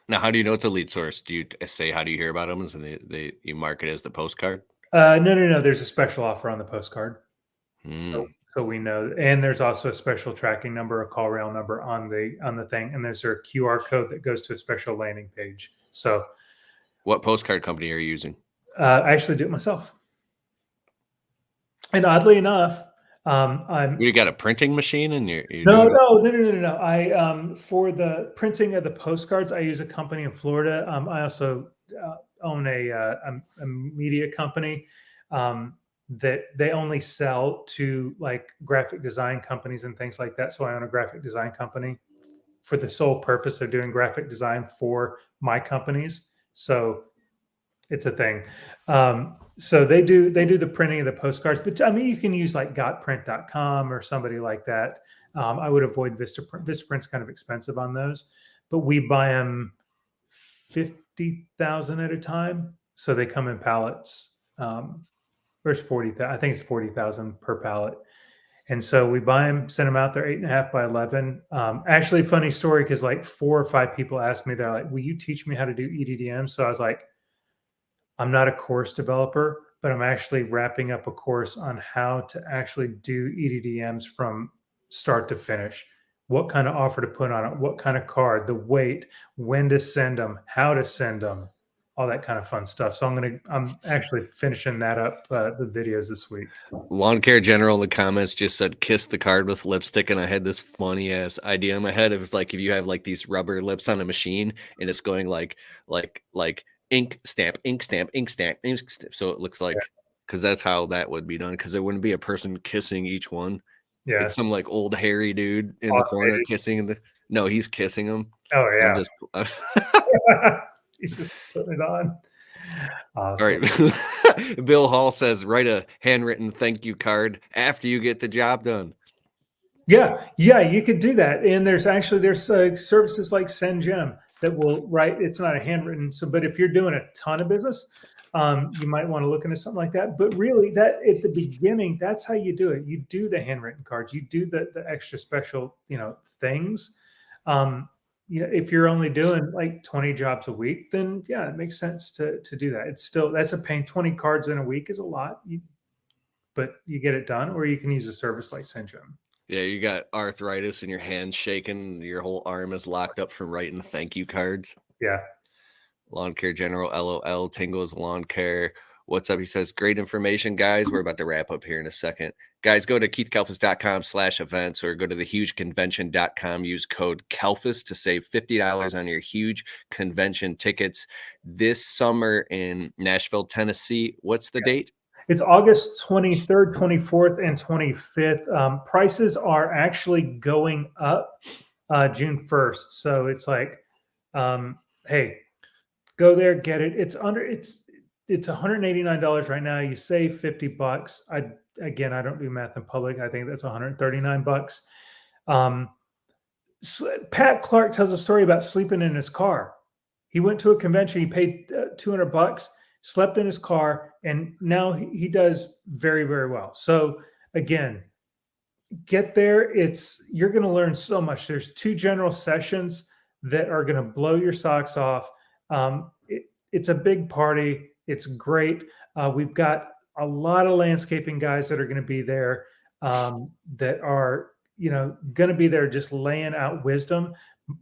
Now, how do you know it's a lead source? Do you say, how do you hear about them? And you mark it as the postcard? No. There's a special offer on the postcard. So we know, and there's also a special tracking number, a call rail number on the thing, and there's a QR code that goes to a special landing page. So, what postcard company are you using? I actually do it myself, and oddly enough, you got a printing machine and you're no. I for the printing of the postcards, I use a company in Florida. I also own a media company. That they only sell to like graphic design companies and things like that. So I own a graphic design company for the sole purpose of doing graphic design for my companies. So it's a thing. So they do the printing of the postcards, but I mean, you can use like gotprint.com or somebody like that. I would avoid Vistaprint. Vistaprint's kind of expensive on those, but we buy them 50,000 at a time. So they come in pallets. There's 40,000. I think it's 40,000 per pallet. And so we buy them, send them out there 8.5 by 11. Actually, funny story, because like 4 or 5 people asked me, they're like, will you teach me how to do EDDM? So I was like, I'm not a course developer, but I'm actually wrapping up a course on how to actually do EDDMs from start to finish. What kind of offer to put on it, what kind of card, the weight, when to send them, how to send them, all that kind of fun stuff. So I'm actually finishing that up, the videos this week. Lawn Care General in the comments just said, kiss the card with lipstick. And I had this funny ass idea in my head. It was like, if you have like these rubber lips on a machine and it's going like ink stamp, ink stamp, ink stamp, ink stamp. So it looks like, because that's how that would be done. Because there wouldn't be a person kissing each one. Yeah. It's some like old hairy dude in the corner kissing no, he's kissing them. Oh yeah. He's just putting it on. Awesome. All right. Bill Hall says, write a handwritten thank you card after you get the job done. Yeah, you could do that. And there's services like SendGem that will write. It's not a handwritten. But if you're doing a ton of business, you might want to look into something like that. But really, that at the beginning, that's how you do it. You do the handwritten cards. You do the extra special, things. If you're only doing like 20 jobs a week, then yeah, it makes sense to do that. It's still, that's a pain. 20 cards in a week is a lot, but you get it done, or you can use a service like SendGem. Yeah, you got arthritis and your hand's shaking. Your whole arm is locked up from writing thank you cards. Yeah. Lawn Care General, LOL, Tingles Lawn Care. What's up? He says, great information, guys. We're about to wrap up here in a second. Guys, go to keithkelfis.com/events or go to thehugeconvention.com. Use code KELFIS to save $50 on your huge convention tickets this summer in Nashville, Tennessee. What's the date? It's August 23rd, 24th, and 25th. Prices are actually going up June 1st. So it's like, hey, go there, get it. It's $189 right now. You save $50. I don't do math in public. I think that's $139. Pat Clark tells a story about sleeping in his car. He went to a convention. He paid $200, slept in his car, and now he does very, very well. So again, get there. You're going to learn so much. There's 2 general sessions that are going to blow your socks off. It's a big party. It's great. We've got a lot of landscaping guys that are going to be there, that are, going to be there just laying out wisdom,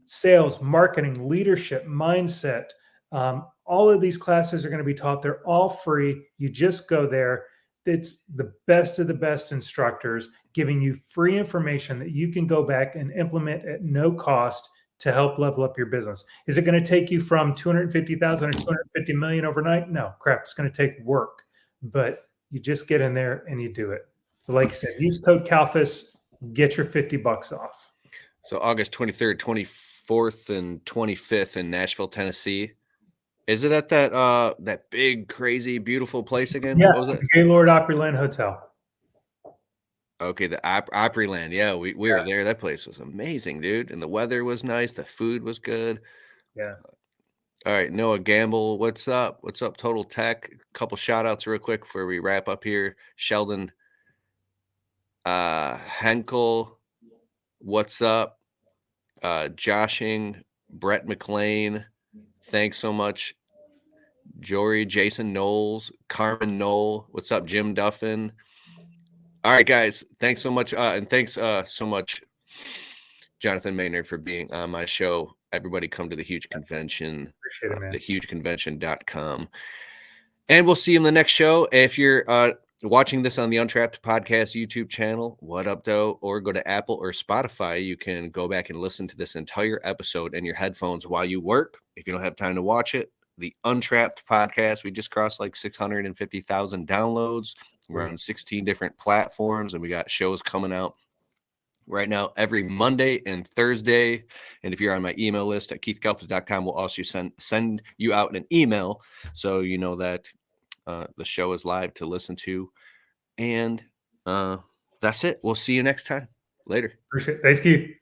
sales, marketing, leadership, mindset. All of these classes are going to be taught. They're all free. You just go there. It's the best of the best instructors giving you free information that you can go back and implement at no cost to help level up your business. Is it going to take you from 250,000 or 250 million overnight? No, crap. It's going to take work, but you just get in there and you do it. Like I said, use code CALFIS, get your $50 off. So August 23rd, 24th, and 25th in Nashville, Tennessee. Is it at that big, crazy, beautiful place again? Yeah, what was it? The Gaylord Opryland Hotel. Okay, the Opryland. Yeah, we were there. That place was amazing, dude. And the weather was nice. The food was good. Yeah. All right, Noah Gamble, what's up? What's up, Total Tech? A couple shout outs real quick before we wrap up here. Sheldon Henkel, what's up? Joshing, Brett McLean, thanks so much. Jory, Jason Knowles, Carmen Knoll, what's up, Jim Duffin? All right, guys, thanks so much. And thanks so much, Jonathan Maynard, for being on my show. Everybody come to the Huge Convention, Appreciate it, man. thehugeconvention.com. And we'll see you in the next show. If you're watching this on the Untrapped Podcast YouTube channel, what up, though? Or go to Apple or Spotify. You can go back and listen to this entire episode in your headphones while you work. If you don't have time to watch it, the Untrapped Podcast, we just crossed like 650,000 downloads. We're on 16 different platforms, and we got shows coming out right now every Monday and Thursday. And if you're on my email list at keithkalfas.com, we'll also send you out an email so you know that the show is live to listen to. And that's it. We'll see you next time. Later. Appreciate it. Thanks, Keith.